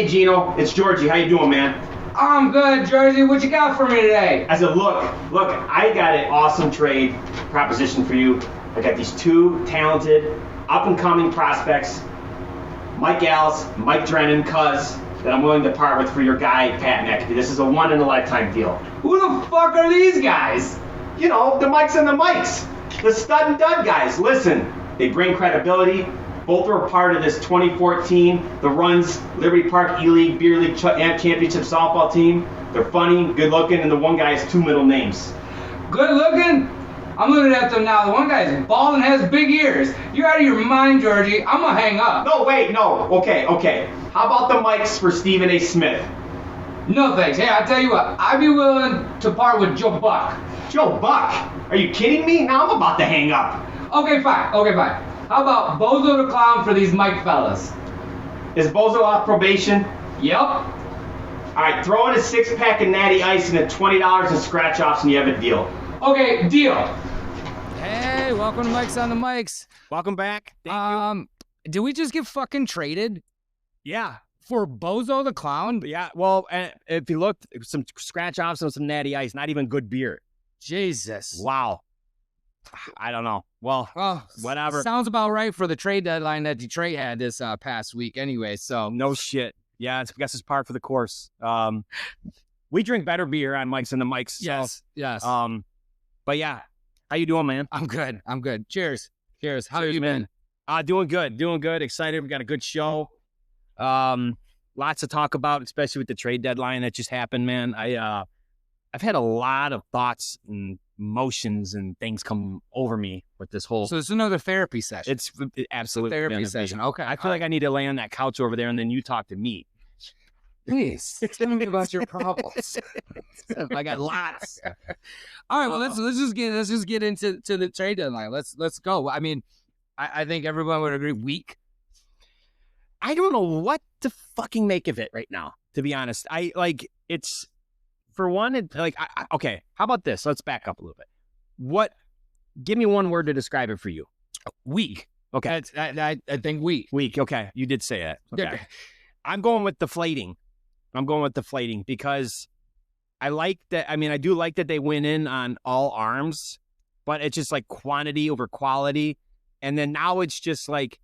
Hey, Gino, it's Georgie. How you doing, man? I'm good, Jersey. What you got for me today? I said, look, I got an awesome trade proposition for you. I got these two talented, up-and-coming prospects, Mike Allis, Mike Drennan, Cuz, that I'm willing to part with for your guy, Pat McAfee. This is a one-in-a-lifetime deal. Who the fuck are these guys? You know, the Mikes and the Mikes. The Stud and Dud guys. Listen, they bring credibility. Both were part of this 2014, the Runs, Liberty Park E-League, Beer League Championship softball team. They're funny, good looking, and the one guy has two middle names. Good looking? I'm looking at them now. The one guy's bald and has big ears. You're out of your mind, Georgie. I'm gonna hang up. No, wait, no. Okay. How about the Mikes for Stephen A. Smith? No thanks. Hey, I'll tell you what. I'd be willing to part with Joe Buck. Joe Buck? Are you kidding me? Now I'm about to hang up. Okay, fine. How about Bozo the Clown for these Mike fellas? Is Bozo off probation? Yep. All right, throw in a 6-pack of Natty Ice and a $20 in scratch-offs and you have a deal. Okay, deal. Hey, welcome to Mike's on the Mics. Welcome back. Thank you. Did we just get fucking traded Yeah. for Bozo the Clown? Yeah. Well, if you looked, some scratch offs and some Natty Ice, not even good beer. Jesus. Wow. I don't know. Well, whatever. Sounds about right for the trade deadline that Detroit had this past week anyway, so. No shit. Yeah, I guess it's par for the course. We drink better beer on Mike's and the Mics. Yes. But yeah, how you doing, man? I'm good. Cheers. How Cheers, you been? Doing good. Excited. We got a good show. Lots to talk about, especially with the trade deadline that just happened, man. I've had a lot of thoughts and emotions and things come over me with this whole. So it's another therapy session. It's absolutely therapy session. Okay. I feel like I need to lay on that couch over there and then you talk to me. Please tell me about your problems. I got lots. All right. Well, let's just get into the trade deadline. Let's go. I mean, I think everyone would agree. Weak. I don't know what to fucking make of it right now. To be honest, it's. For one, okay, how about this? Let's back up a little bit. Give me one word to describe it for you. Weak. Okay. I think weak. Weak, okay. You did say that. Okay. Yeah. I'm going with deflating because I like that. I mean, I do like that they went in on all arms, but it's just like quantity over quality. And then now it's just like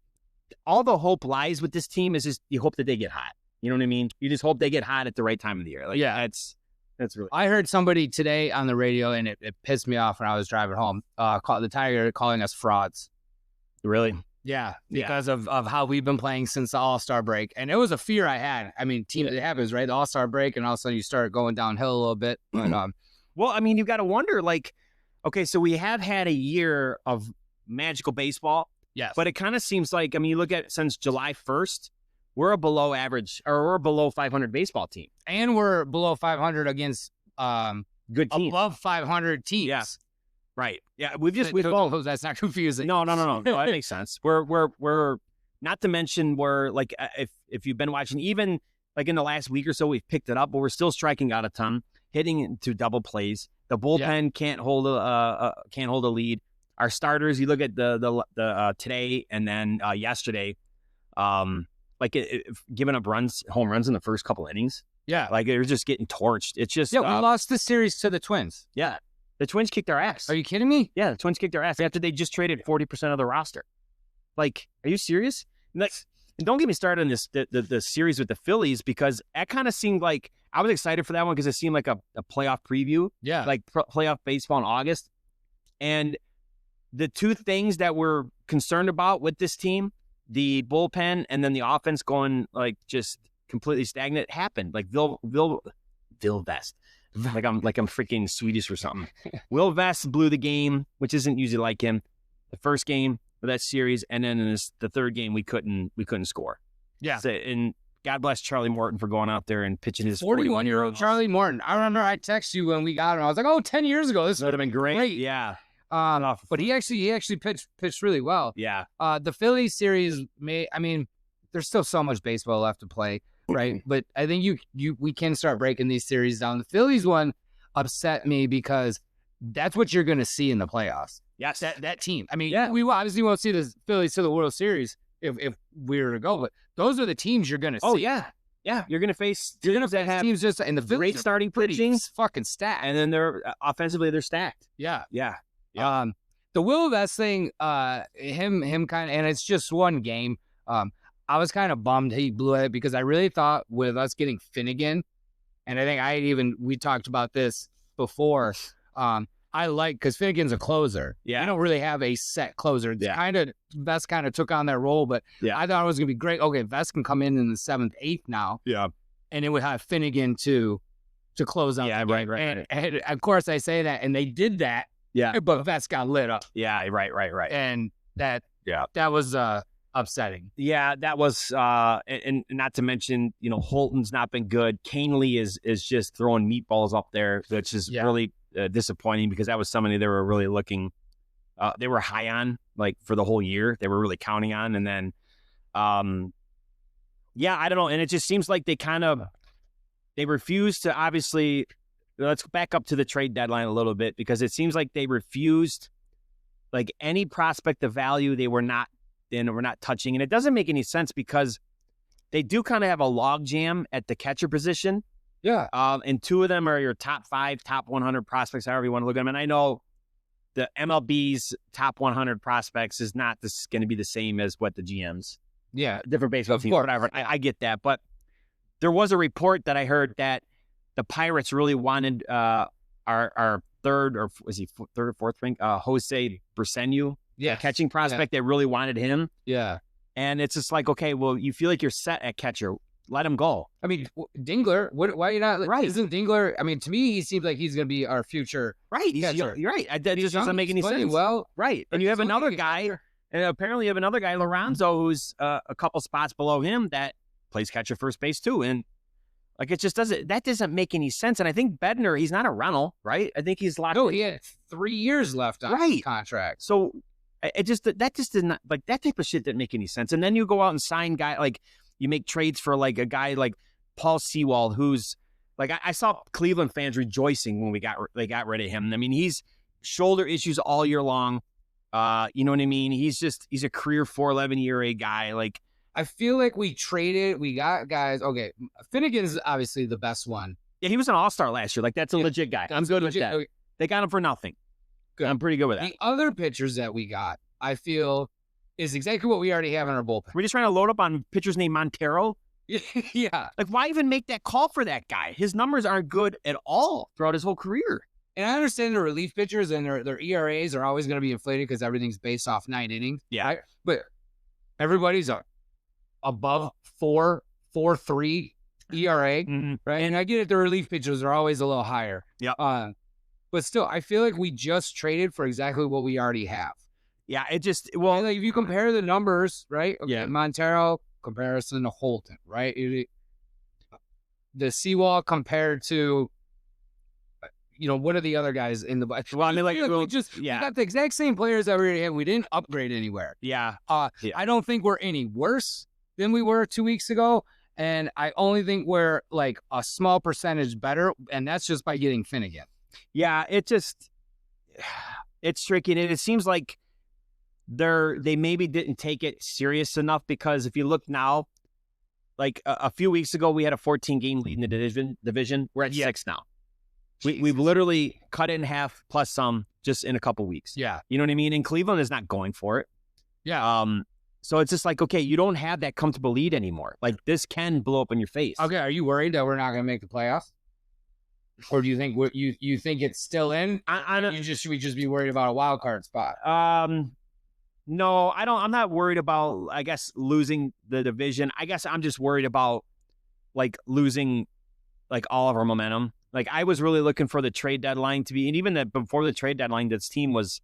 all the hope lies with this team is just you hope that they get hot. You know what I mean? You just hope they get hot at the right time of the year. Like, yeah. That's really. I heard somebody today on the radio, and it pissed me off when I was driving home. The Tiger calling us frauds. Really? Yeah, because of how we've been playing since the All-Star break, and it was a fear I had. I mean, it happens, right? The All-Star break, and all of a sudden you start going downhill a little bit. But, well, I mean, you got to wonder, like, okay, so we have had a year of magical baseball. Yes, but it kind of seems like, I mean, you look at since July 1st. We're a below average, or we're a below 500 baseball team. And we're below 500 against good teams. Above 500 teams. Yeah. Right. Yeah. That's not confusing. No. That makes sense. We're not to mention we're like, if you've been watching, even like in the last week or so, we've picked it up, but we're still striking out a ton, hitting into double plays. The bullpen can't hold a lead. Our starters, you look at the today and then yesterday, giving up home runs in the first couple innings. Yeah. Like they were just getting torched. It's just. Yeah, we lost the series to the Twins. Yeah. The Twins kicked our ass. Are you kidding me? Yeah, the Twins kicked our ass after they just traded 40% of the roster. Like, are you serious? And don't get me started on the series with the Phillies because that kind of seemed like I was excited for that one because it seemed like a playoff preview. Yeah. Like playoff baseball in August. And the two things that we're concerned about with this team, the bullpen and then the offense going like just completely stagnant happened. Like Vil Vest. Like I'm freaking Swedish or something. Will Vest blew the game, which isn't usually like him. The first game of that series, and then in the third game we couldn't score. Yeah. So, and God bless Charlie Morton for going out there and pitching his 41-year-old Charlie Morton. I remember I texted you when we got him. I was like, 10 years ago. This would have been great. Yeah. But he actually pitched really well. Yeah. The Phillies series there's still so much baseball left to play, right? But I think we can start breaking these series down. The Phillies one upset me because that's what you're going to see in the playoffs. Yes. That team. I mean, we obviously won't see the Phillies to the World Series if we were to go, but those are the teams you're going to see. Oh, yeah. Yeah, you're going to face You're gonna teams that face have teams just and the great Phillies are starting pretty pitching, fucking stacked. and then they're offensively they're stacked. Yeah. Yeah. The Will Vest thing, him kind of, and it's just one game. I was kind of bummed he blew it because I really thought with us getting Finnegan, and I think we talked about this before. I like because Finnegan's a closer. Yeah. We don't really have a set closer. It's Vest kind of took on that role, but I thought it was gonna be great. Okay, Vest can come in the 7th, 8th now. Yeah. And it would have Finnegan to close out. Yeah, the game. right. And of course I say that, and they did that. Yeah. But Vest got lit up. Yeah, right. And that was upsetting. Yeah, that was and not to mention, Holton's not been good. Canely is just throwing meatballs up there, which is really disappointing because that was somebody they were really looking they were high on like for the whole year. They were really counting on, and then I don't know, and it just seems like they refused to obviously. Let's back up to the trade deadline a little bit because it seems like they refused like any prospect of value they were not touching. And it doesn't make any sense because they do kind of have a log jam at the catcher position. Yeah. And 2 of them are your top 5, top 100 prospects, however you want to look at them. And I know the MLB's top 100 prospects is not going to be the same as what the GM's. Yeah. Different baseball teams, whatever. I get that. But there was a report that I heard that the Pirates really wanted our third, or was he third or fourth ring? Jose Briseño, catching prospect. They really wanted him. Yeah. And it's just like, okay, well, you feel like you're set at catcher. Let him go. I mean, Dingler, why are you not? Right. Isn't Dingler, I mean, to me, he seems like he's going to be our future. Right. Catcher. You're right. That just doesn't make any sense. Well, right. And you have another guy, and apparently you have another guy, Lorenzo, who's a couple spots below him that plays catcher first base too. And like, it just doesn't make any sense. And I think Bednar, he's not a rental, right? I think he's locked. No, he had 3 years left on his contract. So that just did not, like, that type of shit didn't make any sense. And then you go out and sign like you make trades for like a guy like Paul Sewald, who's like, I saw Cleveland fans rejoicing when they got rid of him. I mean, he's shoulder issues all year long. You know what I mean? He's a career 4.11 ERA guy. Like, I feel like we got guys. Okay, Finnegan is obviously the best one. Yeah, he was an all-star last year. Like, that's a legit guy. I'm good with that. Okay. They got him for nothing. Good. I'm pretty good with that. The other pitchers that we got, I feel, is exactly what we already have in our bullpen. We're just trying to load up on pitchers named Montero. Yeah. Like, why even make that call for that guy? His numbers aren't good at all throughout his whole career. And I understand the relief pitchers and their ERAs are always going to be inflated because everything's based off 9 innings. Yeah. Right? But everybody's above 4.3 ERA, right? And I get it, the relief pitchers are always a little higher. Yeah. But still, I feel like we just traded for exactly what we already have. Yeah, like if you compare the numbers, right? Okay, yeah. Montero comparison to Holton, right? The Seawall compared to, what are the other guys in the? Well, I mean, like, we got the exact same players that we already had. We didn't upgrade anywhere. Yeah. I don't think we're any worse than we were 2 weeks ago, and I only think we're like a small percentage better, and that's just by getting Finnegan. Yeah, it's tricky, and it seems like they maybe didn't take it serious enough because if you look now, like a few weeks ago, we had a 14-game lead in the division. We're at 6 now. We've literally cut it in half plus some just in a couple weeks. Yeah. You know what I mean? And Cleveland is not going for it. Yeah. So it's just like, okay, you don't have that comfortable lead anymore. Like, this can blow up in your face. Okay, are you worried that we're not going to make the playoffs? Or do you think you think it's still in? Should we just be worried about a wild card spot? No, I don't. I'm not worried about, I guess, losing the division. I guess I'm just worried about like losing like all of our momentum. Like, I was really looking for the trade deadline to be, and even before the trade deadline, this team was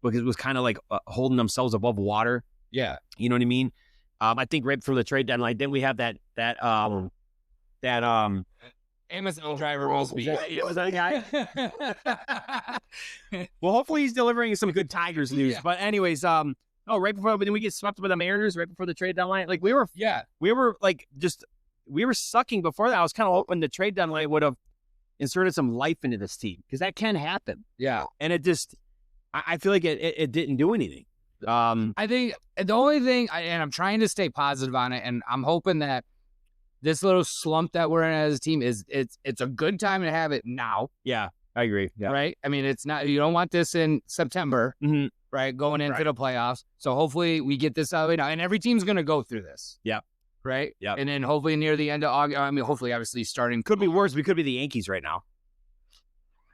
kind of like holding themselves above water. Yeah, you know what I mean. I think right before the trade deadline, then we have that Amazon driver will be. Was that guy? Well, hopefully he's delivering some good Tigers news. Yeah. But anyways, right before we get swept by the Mariners, right before the trade deadline, like we were sucking before that. I was kind of hoping the trade deadline would have inserted some life into this team because that can happen. Yeah, and it just, I feel like it didn't do anything. I think the only thing, and I'm trying to stay positive on it, and I'm hoping that this little slump that we're in as a team it's a good time to have it now. Yeah, I agree. Yeah. Right. I mean, it's not, you don't want this in September, Mhm. right? Going into the playoffs. So hopefully we get this out of it now. And every team's going to go through this. Yep. Right. Yep. And then hopefully near the end of August, I mean, hopefully obviously starting. Could be worse. We could be the Yankees right now.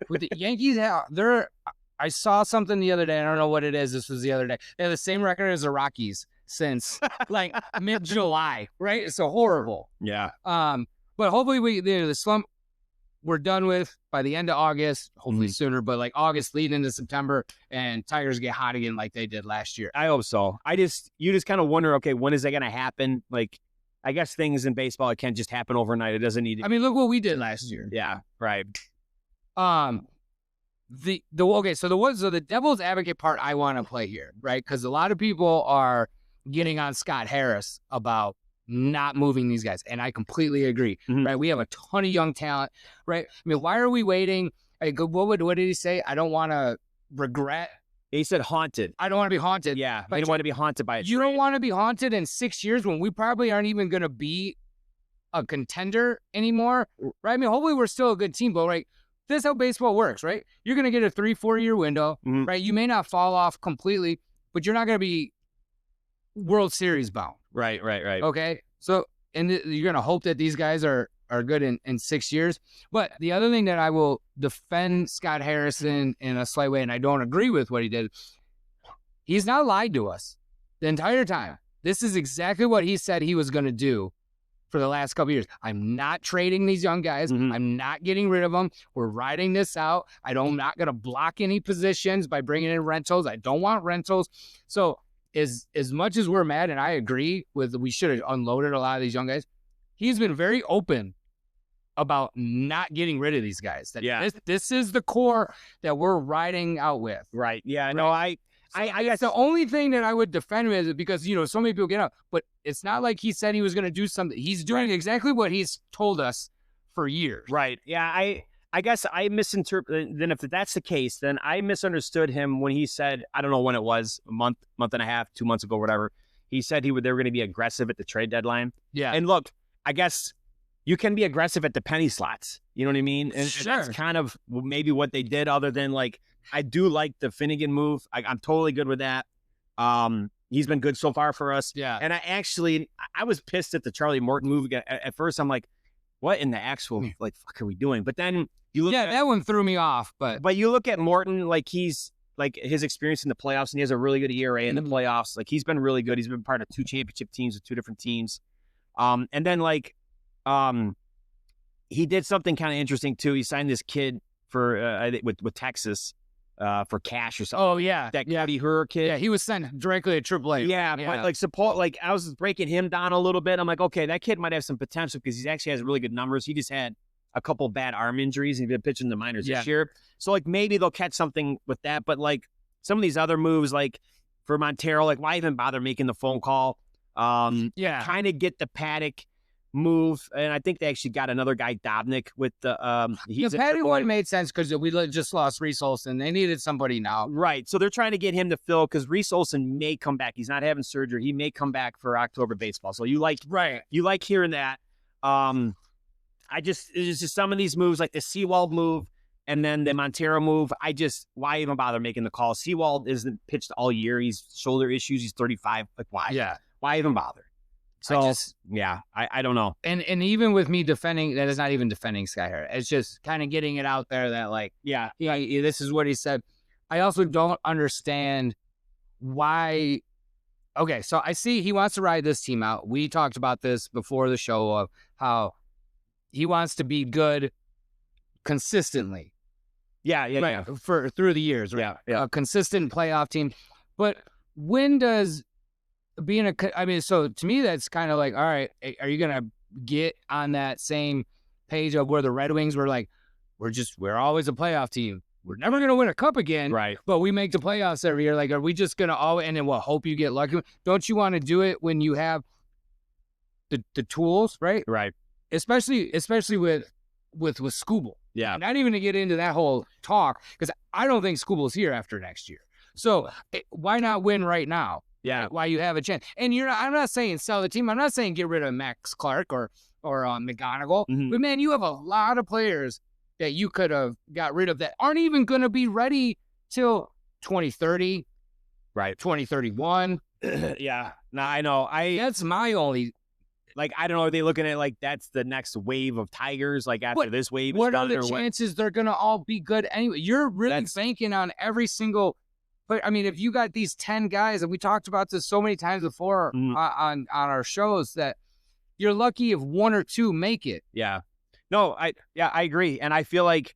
With the Yankees, I saw something the other day. I don't know what it is. This was the other day. They have the same record as the Rockies since like mid-July, right? It's so horrible. Yeah. But hopefully the slump we're done with by the end of August, hopefully sooner, but like August leading into September, and Tigers get hot again like they did last year. I hope so. You just kind of wonder, okay, when is that going to happen? Like, I guess things in baseball, it can't just happen overnight. It doesn't need to. I mean, look what we did last year. Yeah, right. So the devil's advocate part I want to play here, right? Because a lot of people are getting on Scott Harris about not moving these guys, and I completely agree. Right? We have a ton of young talent, right? I mean, why are we waiting? What did he say? I don't want to regret. He said haunted. I don't want to be haunted. Yeah, but I don't want to be haunted by it. You don't want to be haunted in 6 years when we probably aren't even going to be a contender anymore, right? I mean, hopefully we're still a good team, but right. This is how baseball works, right? You're going to get a 3-4 year window, right? You may not fall off completely, but you're not going to be World Series bound. Right. Okay? So, and you're going to hope that these guys are good in 6 years. But the other thing that I will defend Scott Harrison in a slight way, and I don't agree with what he did, he's not lied to us the entire time. This is exactly what he said he was going to do for the last couple of years. I'm not trading these young guys. I'm not getting rid of them. We're riding this out. I'm not going to block any positions by bringing in rentals. I don't want rentals. So as much as we're mad, and I agree with we should have unloaded a lot of these young guys, he's been very open about not getting rid of these guys. That this is the core that we're riding out with. Right. Yeah. Right? No, I guess the only thing that I would defend him is because, so many people get out, but it's not like he said he was going to do something. He's doing exactly what he's told us for years. Right. Yeah. I guess I misinterpreted. Then if that's the case, then I misunderstood him when he said, I don't know when it was, a month and a half, 2 months ago, whatever. He said they were going to be aggressive at the trade deadline. Yeah. And look, I guess you can be aggressive at the penny slots. You know what I mean? And Sure. that's kind of maybe what they did, other than like, I do like the Finnegan move. I'm totally good with that. He's been good so far for us. Yeah. And I was pissed at the Charlie Morton move. At first, I'm like, what in the actual fuck are we doing? But then you look that one threw me off. But you look at Morton, like he's like his experience in the playoffs, and he has a really good ERA in the playoffs. Like he's been really good. He's been part of 2 championship teams with 2 different teams. And then he did something kind of interesting too. He signed this kid for with Texas. For cash or something. Oh yeah, that Cody Herr kid. Yeah, he was sent directly to AAA. Yeah, but support. Like I was breaking him down a little bit. I'm like, okay, that kid might have some potential because he actually has really good numbers. He just had a couple bad arm injuries and he's been pitching the minors this year. So like maybe they'll catch something with that. But like some of these other moves, like for Montero, like why even bother making the phone call? Kind of get the Paddock move, and I think they actually got another guy, Dobnik, with the Paddock one made sense because we just lost Reese Olson. They needed somebody now, right? So they're trying to get him to fill because Reese Olson may come back. He's not having surgery. He may come back for October baseball. So you like hearing that. It's just some of these moves, like the Seawald move and then the Montero move. Why even bother making the call? Seawald isn't pitched all year. He's shoulder issues. He's 35. Like why? Yeah. Why even bother? So I don't know. And even with me defending, that is not even defending Sky Harris. It's just kind of getting it out there that this is what he said. I also don't understand why. Okay, so I see he wants to ride this team out. We talked about this before the show of how he wants to be good consistently. Yeah. For through the years, right? Yeah. A consistent playoff team. But when does so to me, that's kind of like, all right, are you going to get on that same page of where the Red Wings were like, we're always a playoff team. We're never going to win a cup again. Right. But we make the playoffs every year. Like, are we just going to and then hope you get lucky? Don't you want to do it when you have the tools, right? Right. Especially with Skubal. Yeah. Not even to get into that whole talk, because I don't think Skubal's here after next year. So why not win right now? Yeah. Why you have a chance. And I'm not saying sell the team. I'm not saying get rid of Max Clark or or McGonigal. Mhm. But man, you have a lot of players that you could have got rid of that aren't even going to be ready till 2030, Right. 2031. Yeah. No, I know. That's my only. Like, I don't know. Are they looking at like that's the next wave of Tigers? Like after this wave, is What are done, the or what? chances they're going to all be good anyway? You're really banking on every single. But I mean, if you got these 10 guys, and we talked about this so many times before on our shows, that you're lucky if one or two make it. Yeah. No, I agree. And I feel like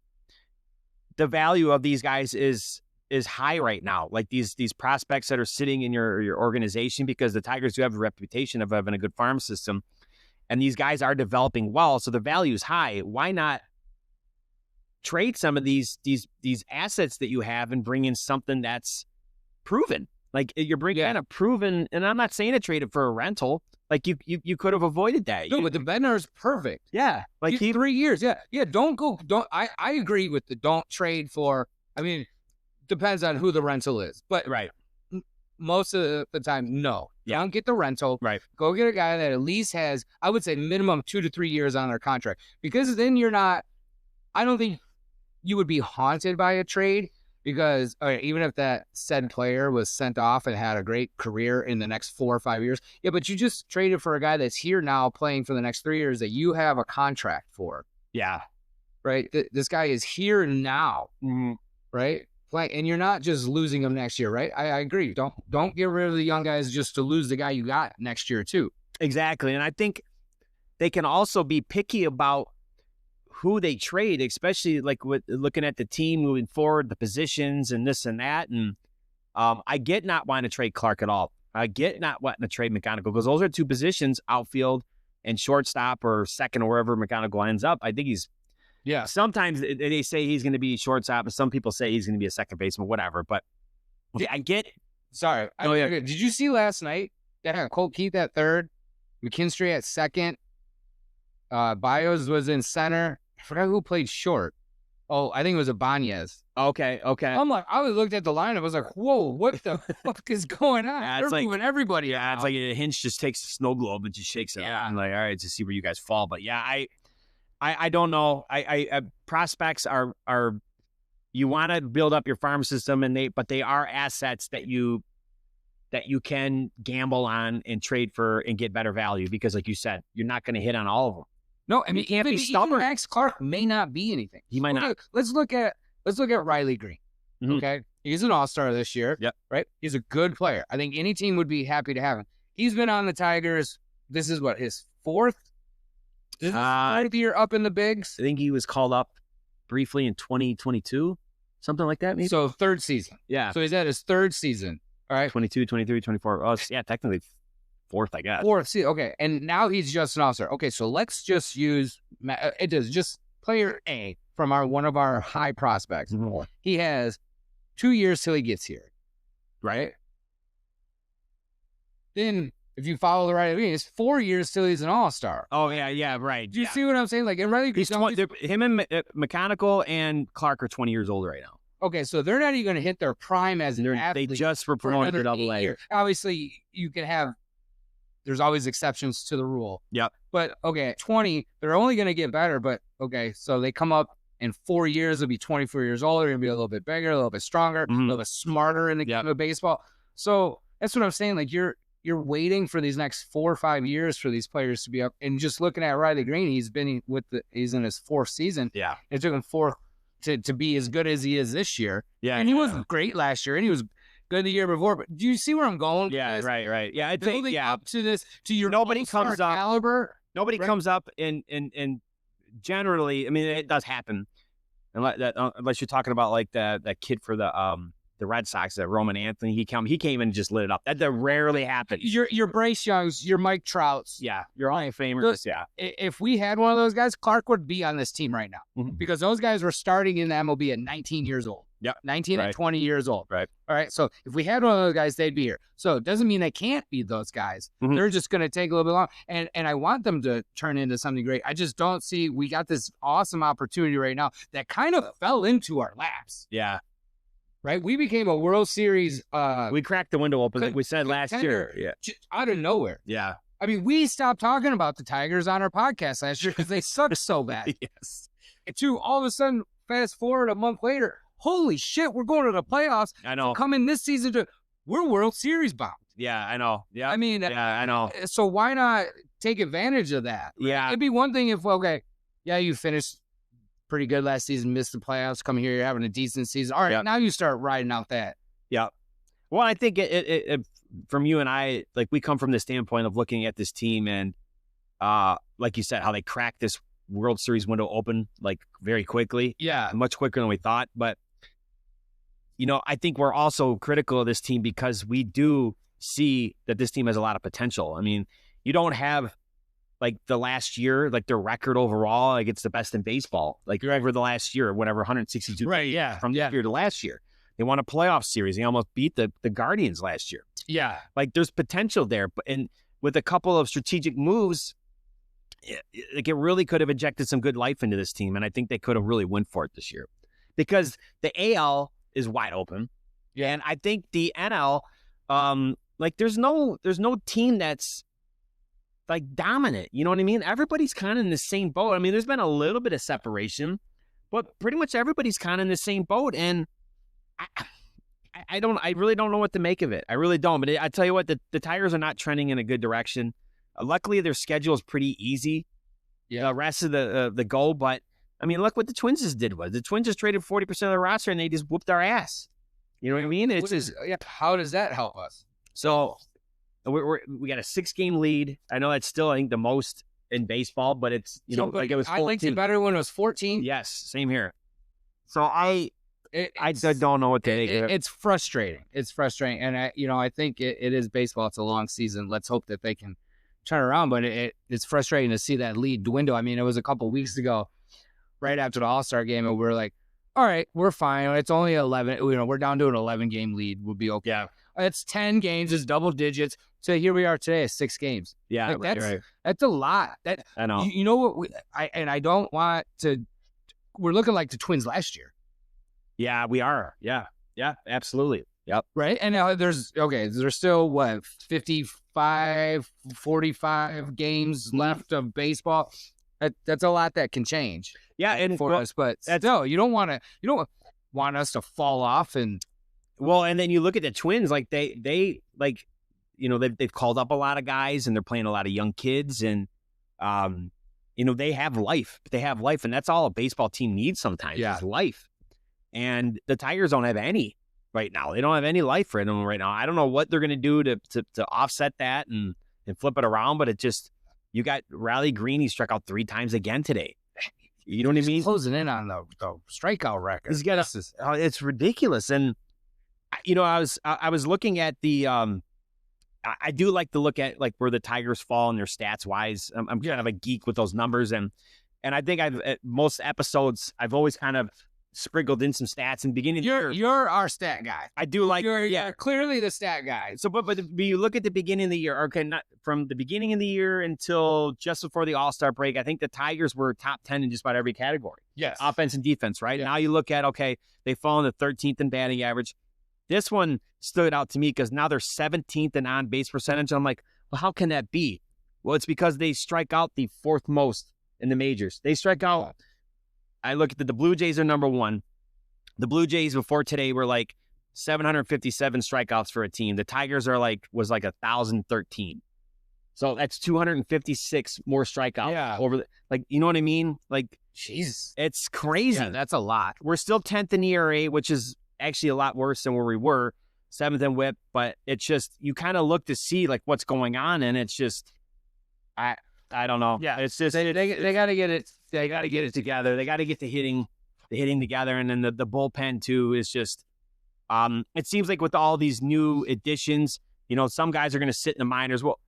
the value of these guys is high right now. Like these prospects that are sitting in your organization, because the Tigers do have a reputation of having a good farm system, and these guys are developing well, so the value is high. Why not trade some of these assets that you have and bring in something that's proven? Like you're bringing kind of proven, and I'm not saying to trade it for a rental. Like you could have avoided that. No, but the Bednar's perfect. Yeah, like 3 years. Yeah. Don't. I agree with the don't trade for. I mean, depends on who the rental is, but right. Most of the time, no. Yeah. Don't get the rental. Right. Go get a guy that at least has, I would say, minimum 2 to 3 years on their contract, because then you're not. I don't think you would be haunted by a trade, because even if that said player was sent off and had a great career in the next 4 or 5 years, but you just traded for a guy that's here now playing for the next 3 years that you have a contract for. Yeah. Right. This guy is here now. Mm-hmm. Right. And you're not just losing him next year, right? I agree. Don't get rid of the young guys just to lose the guy you got next year too. Exactly. And I think they can also be picky about who they trade, especially like with looking at the team moving forward, the positions and this and that. And I get not wanting to trade Clark at all. I get not wanting to trade McGonigal, because those are two positions, outfield and shortstop, or second, or wherever McGonigal ends up. I think he's. Yeah. Sometimes they say he's going to be shortstop, and some people say he's going to be a second baseman, whatever. But I get. Sorry. Did you see last night that Colt Keith at third, McKinstry at second, Bios was in center. I forgot who played short. Oh, I think it was Ibanez. Okay. I'm like, I looked at the lineup. I was like, whoa, what the fuck is going on? Yeah, They're moving everybody out. It's like a Hinch just takes a snow globe and just shakes it up. I'm like, all right, to see where you guys fall. But yeah, I don't know. I prospects are you want to build up your farm system, but they are assets that you can gamble on and trade for and get better value, because like you said, you're not going to hit on all of them. No, I mean, you can't be stubborn. Max Clark may not be anything. He might not. Let's look at Riley Green. Mm-hmm. Okay, he's an all-star this year. Yep. Right. He's a good player. I think any team would be happy to have him. He's been on the Tigers. This is his fourth year up in the bigs. I think he was called up briefly in 2022, something like that, maybe. So third season. Yeah. So he's at his third season. All right. 22, 23, 24. Oh, yeah, technically fourth, I guess. Fourth season. Okay. And now he's just an all-star. Okay. So let's just use just player A from one of our high prospects. Mm-hmm. He has 2 years till he gets here. Right. Then, if you follow the right, it's 4 years till he's an all-star. Oh, yeah, right. Do you see what I'm saying? Like, and Riley, him and McGonigal and Clark are 20 years old right now. Okay, so they're not even going to hit their prime as an athlete. They just were promoted to Double A. Obviously, you can have. There's always exceptions to the rule. Yep. But okay, at 20, they're only going to get better. But okay, so they come up in 4 years. They'll be 24 years old. They're going to be a little bit bigger, a little bit stronger, a little bit smarter in the game of baseball. So that's what I'm saying. Like you're waiting for these next 4 or 5 years for these players to be up. And just looking at Riley Green, he's in his fourth season. Yeah. It took him 4 to be as good as he is this year. Yeah. And he wasn't great last year, and he was good the year before. But do you see where I'm going? Yeah, right. Yeah, I think up to your nobody comes up caliber. Nobody comes up and generally, I mean, it does happen. Unless you're talking about like that kid for the Red Sox, that Roman Anthony, he came and just lit it up. That rarely happens. Your Bryce Youngs, your Mike Trouts. Yeah, your Hall of Famers. Yeah. If we had one of those guys, Clark would be on this team right now, because those guys were starting in the MLB at 19 years old. Yeah, 19 and 20 years old. Right. All right. So if we had one of those guys, they'd be here. So it doesn't mean they can't be those guys. They're just going to take a little bit long. And I want them to turn into something great. I just don't see. We got this awesome opportunity right now that kind of fell into our laps. Yeah. Right. We became a World Series. We cracked the window open, like we said last year. Yeah. Out of nowhere. Yeah. I mean, we stopped talking about the Tigers on our podcast last year because they sucked so bad. Yes. And two, all of a sudden, fast forward a month later, holy shit, we're going to the playoffs. I know. Coming this season we're World Series bound. Yeah, I know. Yeah. I mean, yeah, I know. So why not take advantage of that? Yeah. It'd be one thing if, okay, yeah, you finished pretty good last season, missed the playoffs, come here, you're having a decent season. All right, Yeah. now you start riding out that. Yeah. Well, I think it from you and I, like, we come from the standpoint of looking at this team and, like you said, how they cracked this World Series window open, like, very quickly. Yeah. Much quicker than we thought. But, I think we're also critical of this team because we do see that this team has a lot of potential. I mean, you don't have, like, the last year, like, their record overall, like, it's the best in baseball. Like, over the last year, whatever, 162 Right, yeah. from this year to last year. They won a playoff series. They almost beat the Guardians last year. Yeah. Like, there's potential there. And with a couple of strategic moves, it really could have injected some good life into this team. And I think they could have really went for it this year. Because the AL is wide open. Yeah. And I think the NL, like, there's no team that's, like, dominant. You know what I mean? Everybody's kind of in the same boat. I mean, there's been a little bit of separation, but pretty much everybody's kind of in the same boat. And I really don't know what to make of it. I really don't. But I tell you what, the Tigers are not trending in a good direction. Luckily, their schedule is pretty easy. Yeah. The rest of the goal. But, I mean, look what the Twins just did. The Twins just traded 40% of the roster, and they just whooped our ass. You know what I mean? It's just, how does that help us? so we got a 6-game lead. I know that's still, I think, the most in baseball, but it's, like, it was 14. I liked it better when it was 14. Yes, same here. So I don't know what to make of it. It's frustrating. It's frustrating. And I think it is baseball. It's a long season. Let's hope that they can turn around. But it's frustrating to see that lead dwindle. I mean, it was a couple weeks ago, right after the All-Star game, and we're like, all right, we're fine. It's only 11. We're down to an 11-game lead. We'll be okay. Yeah. It's 10 games. It's double digits. So here we are today at 6 games. Yeah, Like, right. that's a lot. I know. You know what? I don't want to. We're looking like the Twins last year. Yeah, we are. Yeah, absolutely. Yep. Right. And now there's still 45 games left of baseball. That's a lot that can change. Yeah, and for us, but no, you don't want us to fall off. And and then you look at the Twins, like they like, they've called up a lot of guys and they're playing a lot of young kids, and they have life. They have life, and that's all a baseball team needs sometimes. Yeah. Is life. And the Tigers don't have any right now. They don't have any life for them right now. I don't know what they're going to do to offset that and flip it around, but it just, you got Riley Green. He struck out 3 times again today. You know what I mean? Closing in on the strikeout record. He's got it's ridiculous. And, I was looking at the, I do like to look at, like, where the Tigers fall in their stats wise. I'm kind of a geek with those numbers. And I think at most episodes, I've always kind of sprinkled in some stats in the beginning. You're our stat guy. I do like, you're clearly the stat guy. So, but you look at the beginning of the year, okay, not from the beginning of the year until just before the All-Star break, I think the Tigers were top 10 in just about every category. Yes. Offense and defense, right? Yeah. Now you look at, okay, they fall in the 13th in batting average. This one stood out to me because now they're 17th in on-base percentage. I'm like, well, how can that be? Well, it's because they strike out the 4th most in the majors. They strike out. I look at the Blue Jays are number 1. The Blue Jays before today were like 757 strikeouts for a team. The Tigers was like 1,013. So that's 256 more strikeouts over you know what I mean? Like, jeez, it's crazy. Yeah, that's a lot. We're still 10th in ERA, which is actually a lot worse than where we were, 7th in WHIP. But it's just, you kind of look to see like what's going on, and it's just, I don't know. Yeah, it's just they got to get it. They got to get it together. They got to get the hitting together, and then the bullpen too is just. It seems like with all these new additions, some guys are going to sit in the minors. Well,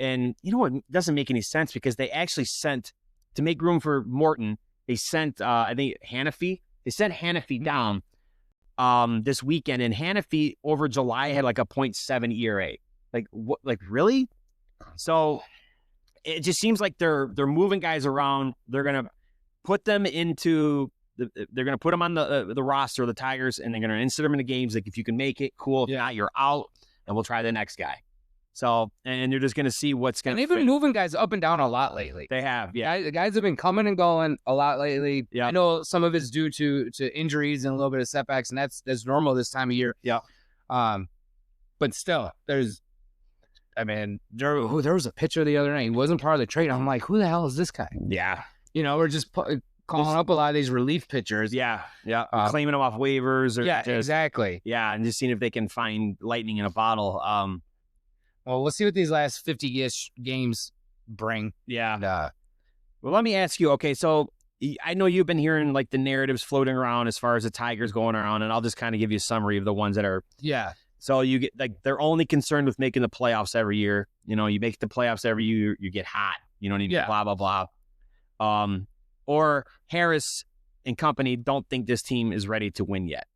and what doesn't make any sense, because they actually sent, to make room for Morton, they sent I think Hannafy. They sent Hannafy down this weekend, and Hannafy over July had like a 0.7 ERA. Like what? Like really? So it just seems like they're moving guys around. They're gonna put them into. They're going to put them on the roster of the Tigers, and they're going to insert them in the games. Like, if you can make it, cool. If not, you're out, and we'll try the next guy. So, and you're just going to see what's going And to they've been moving guys up and down a lot lately. They have, yeah. The guys have been coming and going a lot lately. Yeah. I know some of it's due to injuries and a little bit of setbacks, and that's normal this time of year. Yeah. But still, there was a pitcher the other night. He wasn't part of the trade. I'm like, who the hell is this guy? Yeah. We're just calling up a lot of these relief pitchers. Yeah. Yeah. Claiming them off waivers. Or Exactly. Yeah. And just seeing if they can find lightning in a bottle. Well, we'll see what these last 50-ish games bring. Yeah. And, well, let me ask you. Okay, so I know you've been hearing like the narratives floating around as far as the Tigers going around, and I'll just kind of give you a summary of the ones that are. Yeah. So you get like they're only concerned with making the playoffs every year. You make the playoffs every year, you get hot. You don't need blah blah blah. Or Harris and company don't think this team is ready to win yet.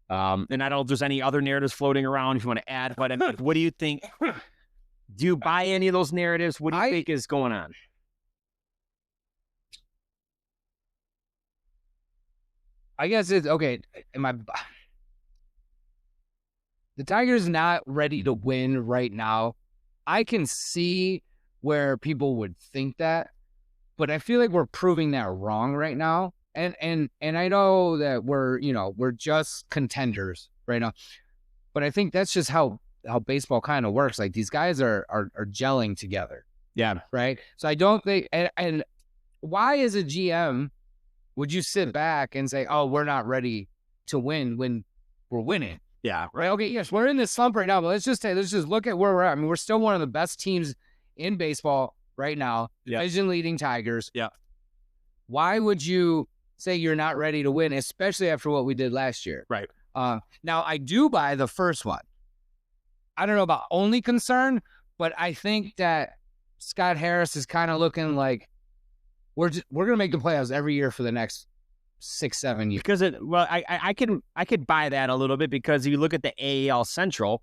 And I don't know if there's any other narratives floating around if you want to add, but what do you think? Do you buy any of those narratives? What do you think is going on? I guess it's okay. The Tigers not ready to win right now. I can see where people would think that, but I feel like we're proving that wrong right now. And I know that we're just contenders right now, but I think that's just how baseball kind of works. Like these guys are gelling together. Yeah. Right. So I don't think, and why as a GM would you sit back and say, oh, we're not ready to win when we're winning? Yeah. Right. Okay. Yes, we're in this slump right now, but let's just look at where we're at. I mean, we're still one of the best teams in baseball right now. Yeah. Division leading Tigers. Yeah. Why would you say you're not ready to win, especially after what we did last year? Right. Now I do buy the first one. I don't know about only concern, but I think that Scott Harris is kind of looking like we're gonna make the playoffs every year for the next 6-7 years. Because I could buy that a little bit because if you look at the AAL Central,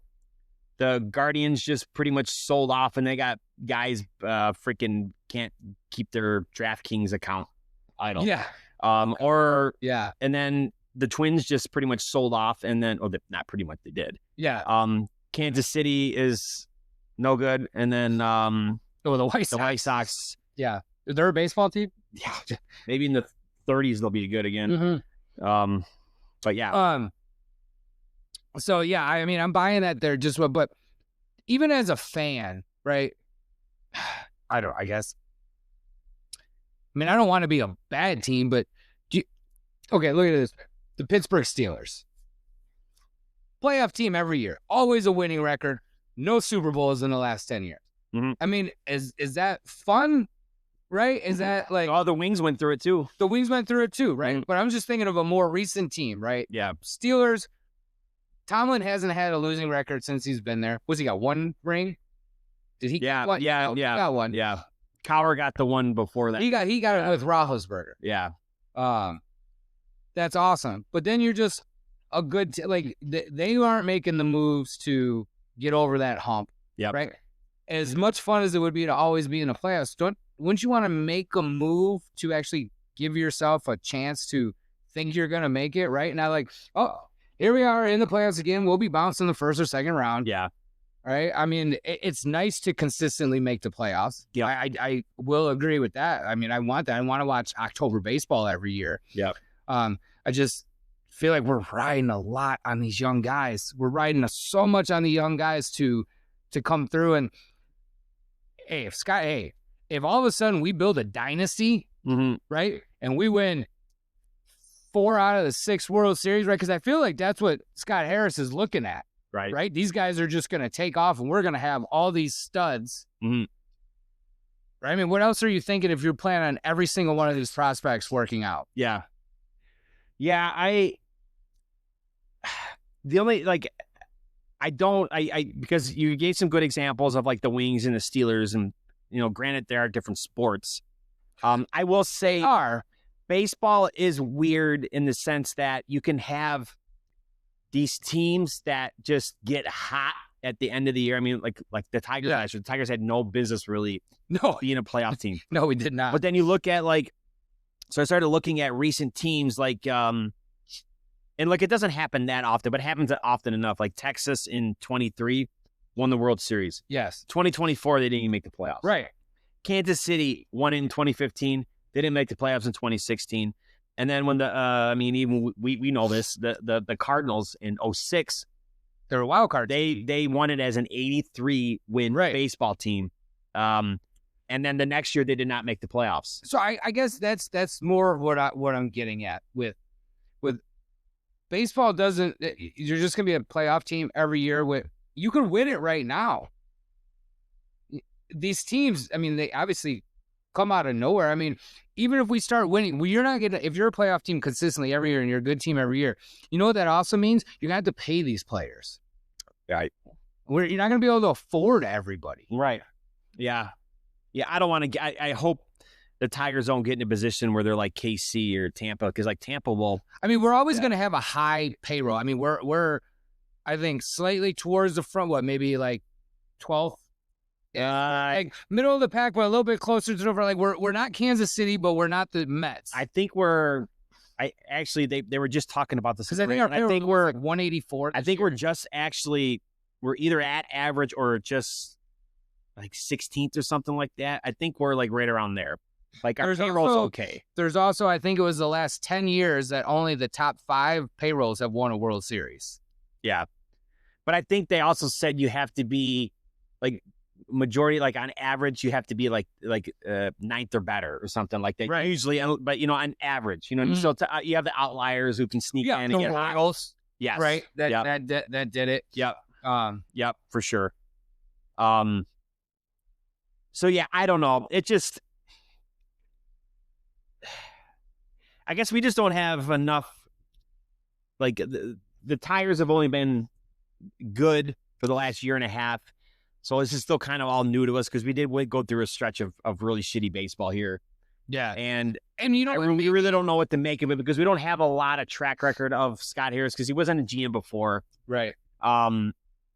the Guardians just pretty much sold off, and they got guys freaking can't keep their DraftKings account idle. Yeah. And then the Twins just pretty much sold off, and then not pretty much, they did. Yeah. Kansas City is no good, and then the White Sox. The White Sox. Yeah. They're a baseball team? Yeah. Maybe in the 30s they'll be good again. Mm-hmm. But yeah. So yeah, I mean, I'm buying that they're just what, but even as a fan, right? I guess. I mean, I don't want to be a bad team, but okay, look at this. The Pittsburgh Steelers. Playoff team every year. Always a winning record. No Super Bowls in the last 10 years. Mm-hmm. I mean, is that fun? Right? Is that like... Oh, the Wings went through it too. The Wings went through it too, right? Mm-hmm. But I'm just thinking of a more recent team, right? Yeah. Steelers. Tomlin hasn't had a losing record since he's been there. Was he got one ring? Did he? Yeah. Get one? Yeah. He got one. Yeah. Cowher got the one before that. He got it with Roethlisberger. Yeah. That's awesome. But then you're just a good they aren't making the moves to get over that hump. Yeah. Right. As much fun as it would be to always be in the playoffs, wouldn't you want to make a move to actually give yourself a chance to think you're going to make it? Right now, like, oh, here we are in the playoffs again. We'll be bouncing the first or second round. Yeah. Right. I mean, it's nice to consistently make the playoffs. Yeah. I will agree with that. I mean, I want that. I want to watch October baseball every year. Yeah. I just feel like we're riding a lot on these young guys. We're riding so much on the young guys to come through. And hey, if all of a sudden we build a dynasty, mm-hmm. right, and we win 4 out of the 6 World Series, right? Because I feel like that's what Scott Harris is looking at. Right. These guys are just going to take off, and we're going to have all these studs. Mm-hmm. Right. I mean, what else are you thinking if you're planning on every single one of these prospects working out? Yeah. Yeah. Because you gave some good examples of like the Wings and the Steelers, and granted there are different sports. I will say baseball is weird in the sense that you can have these teams that just get hot at the end of the year. I mean, like the Tigers last year. The Tigers had no business really being a playoff team. No, we did not. But then you look at so I started looking at recent teams and it doesn't happen that often, but it happens often enough. Like Texas in 23, won the World Series. Yes. 2024, they didn't even make the playoffs. Right. Kansas City won in 2015. They didn't make the playoffs in 2016. And then when even we know this, the Cardinals in 06, They're a wild card. they won it as an 83 win baseball team. And then the next year they did not make the playoffs. So I guess that's more what I'm getting at with baseball. You're just gonna be a playoff team every year. You can win it right now. These teams, I mean, they obviously come out of nowhere. I mean, even if we start winning, you're not gonna. If you're a playoff team consistently every year and you're a good team every year, you know what that also means? You're gonna have to pay these players. Right. You're not gonna be able to afford everybody. Right. Yeah. Yeah. I don't want to. I hope the Tigers don't get in a position where they're like KC or Tampa, because like Tampa will. I mean, we're always gonna have a high payroll. I mean, we're I think slightly towards the front. What, maybe like 12th. Like middle of the pack, but a little bit closer to the front. Like we're not Kansas City, but we're not the Mets. I think they were just talking about this. Because I think we're like 184. I think we're just we're either at average or just like 16th or something like that. I think we're like right around there. Like our payroll's okay. There's also, I think it was the last 10 years that only the top 5 payrolls have won a World Series. Yeah. But I think they also said you have to be like majority, like on average, you have to be like ninth or better or something like that. Right. Usually, but on average, so you have the outliers who can sneak in and get Royals. Yes. Right. That did it. Yep. Yep, for sure. So yeah, I don't know. It just, I guess we just don't have enough. Like the Tigers have only been good for the last year and a half. So this is still kind of all new to us because we did go through a stretch of really shitty baseball here. Yeah. And we really don't know what to make of it because we don't have a lot of track record of Scott Harris because he wasn't a GM before. Right. And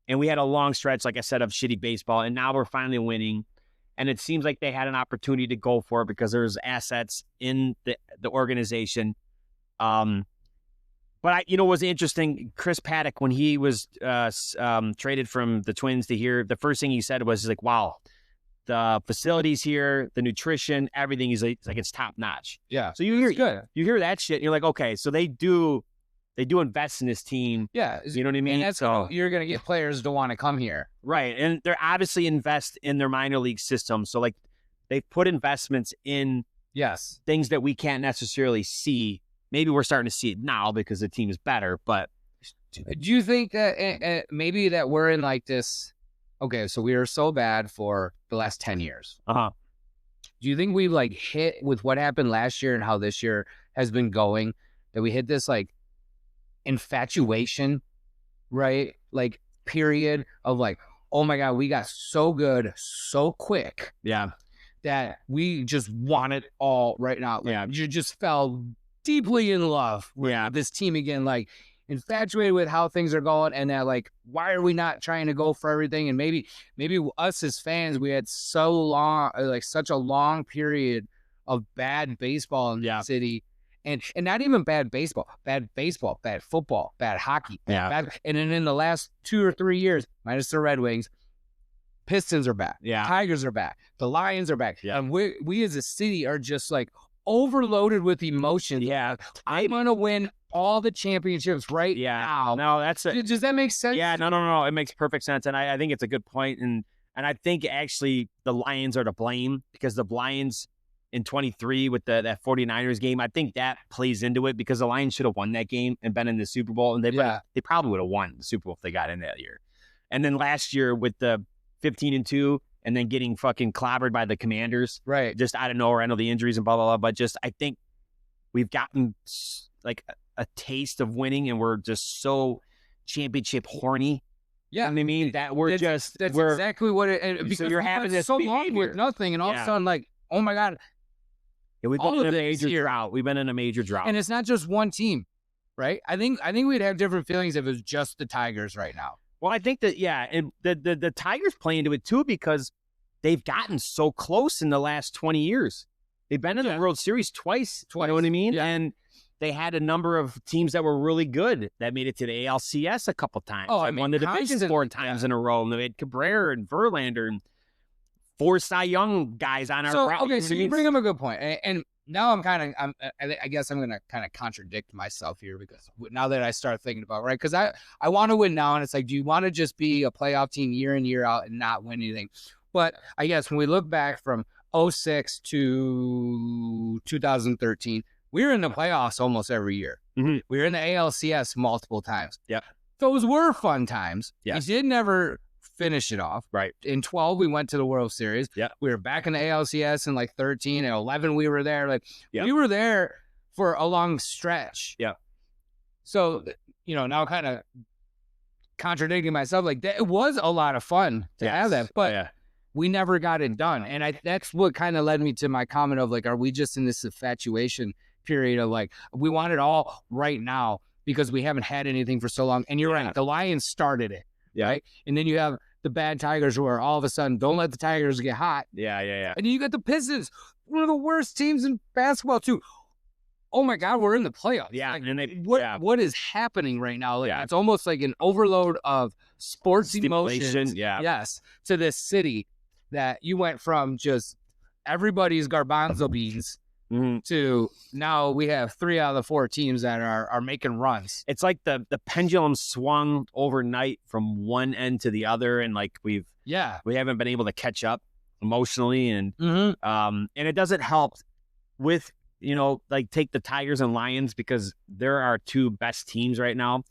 we had a long stretch, like I said, of shitty baseball. And now we're finally winning. And it seems like they had an opportunity to go for it because there's assets in the organization. But what was interesting, Chris Paddock, when he was traded from the Twins to here, the first thing he said was like, wow, the facilities here, the nutrition, everything is like it's top notch. Yeah. So you hear that shit and you're like, okay, so they do invest in this team. Yeah. You know what I mean? And that's how you're going to get players to want to come here. Right. And they're obviously invest in their minor league system. So like they put investments in things that we can't necessarily see. Maybe we're starting to see it now because the team is better, but do you think that maybe that we're in like this? Okay, so we are so bad for the last 10 years. Uh-huh. Do you think we like hit with what happened last year and how this year has been going, that we hit this like infatuation, right? Like period of like, oh my God, we got so good so quick. Yeah. That we just want it all right now. Like, you just fell deeply in love with this team again, like infatuated with how things are going, and that like, why are we not trying to go for everything? And maybe us as fans, we had such a long period of bad baseball in the city, and not even bad baseball, bad football, bad hockey, bad, and then in the last 2 or 3 years, minus the Red Wings, Pistons are back, Tigers are back, the Lions are back, and we as a city are just like overloaded with emotion. Yeah. I'm going to win all the championships now. No, does that make sense? Yeah, no. It makes perfect sense. And I think it's a good point. And I think actually the Lions are to blame because the Lions in 23 with that 49ers game, I think that plays into it because the Lions should have won that game and been in the Super Bowl. And they probably would have won the Super Bowl if they got in that year. And then last year with the 15-2, and then getting fucking clobbered by the Commanders. Right. Just out of nowhere. I know the injuries and blah, blah, blah. But just, I think we've gotten like a taste of winning and we're just so championship horny. Yeah. You know what I mean? That we're that's exactly what it, because so you're having this so long with nothing. And all of a sudden, like, oh my God. Yeah, we've been in a major drought. We've been in a major drought. And it's not just one team, right? I think we'd have different feelings if it was just the Tigers right now. Well, I think that, and the Tigers play into it too because they've gotten so close in the last 20 years. They've been in the World Series twice. You know what I mean? Yeah. And they had a number of teams that were really good that made it to the ALCS a couple times. Oh, I They mean, won the division constant- 4 times in a row. And they had Cabrera and Verlander and 4 Cy Young guys on our route. Okay, so you bring up a good point, and now I guess I'm gonna kind of contradict myself here because now that I start thinking about right, because I want to win now, and it's like, do you want to just be a playoff team year in year out and not win anything? But I guess when we look back from 06 to 2013, we were in the playoffs almost every year. Mhm. We were in the ALCS multiple times. Yep. Those were fun times. Yes. We did never finish it off. Right. In 12, we went to the World Series. Yeah. We were back in the ALCS in like 13 and 11. We were there. Like Yeah. we were there for a long stretch. Yeah. So, now kind of contradicting myself, like that, it was a lot of fun to have that, but yeah. we never got it done. And that's what kind of led me to my comment of like, are we just in this infatuation period of like, we want it all right now because we haven't had anything for so long. And you're right. The Lions started it. Yeah. Right. And then you have the bad Tigers who are all of a sudden, don't let the Tigers get hot. Yeah. And then you got the Pistons, one of the worst teams in basketball too. Oh my God, we're in the playoffs. Yeah. Like, And what is happening right now? Like, Yeah. it's almost like an overload of sports emotions. Stimulation, yeah. Yes. To this city that you went from just everybody's garbanzo beans Mhm. to now we have 3 out of the 4 teams that are making runs. It's like the pendulum swung overnight from one end to the other, and like we haven't been able to catch up emotionally, and and it doesn't help with like take the Tigers and Lions because they're our 2 best teams right now.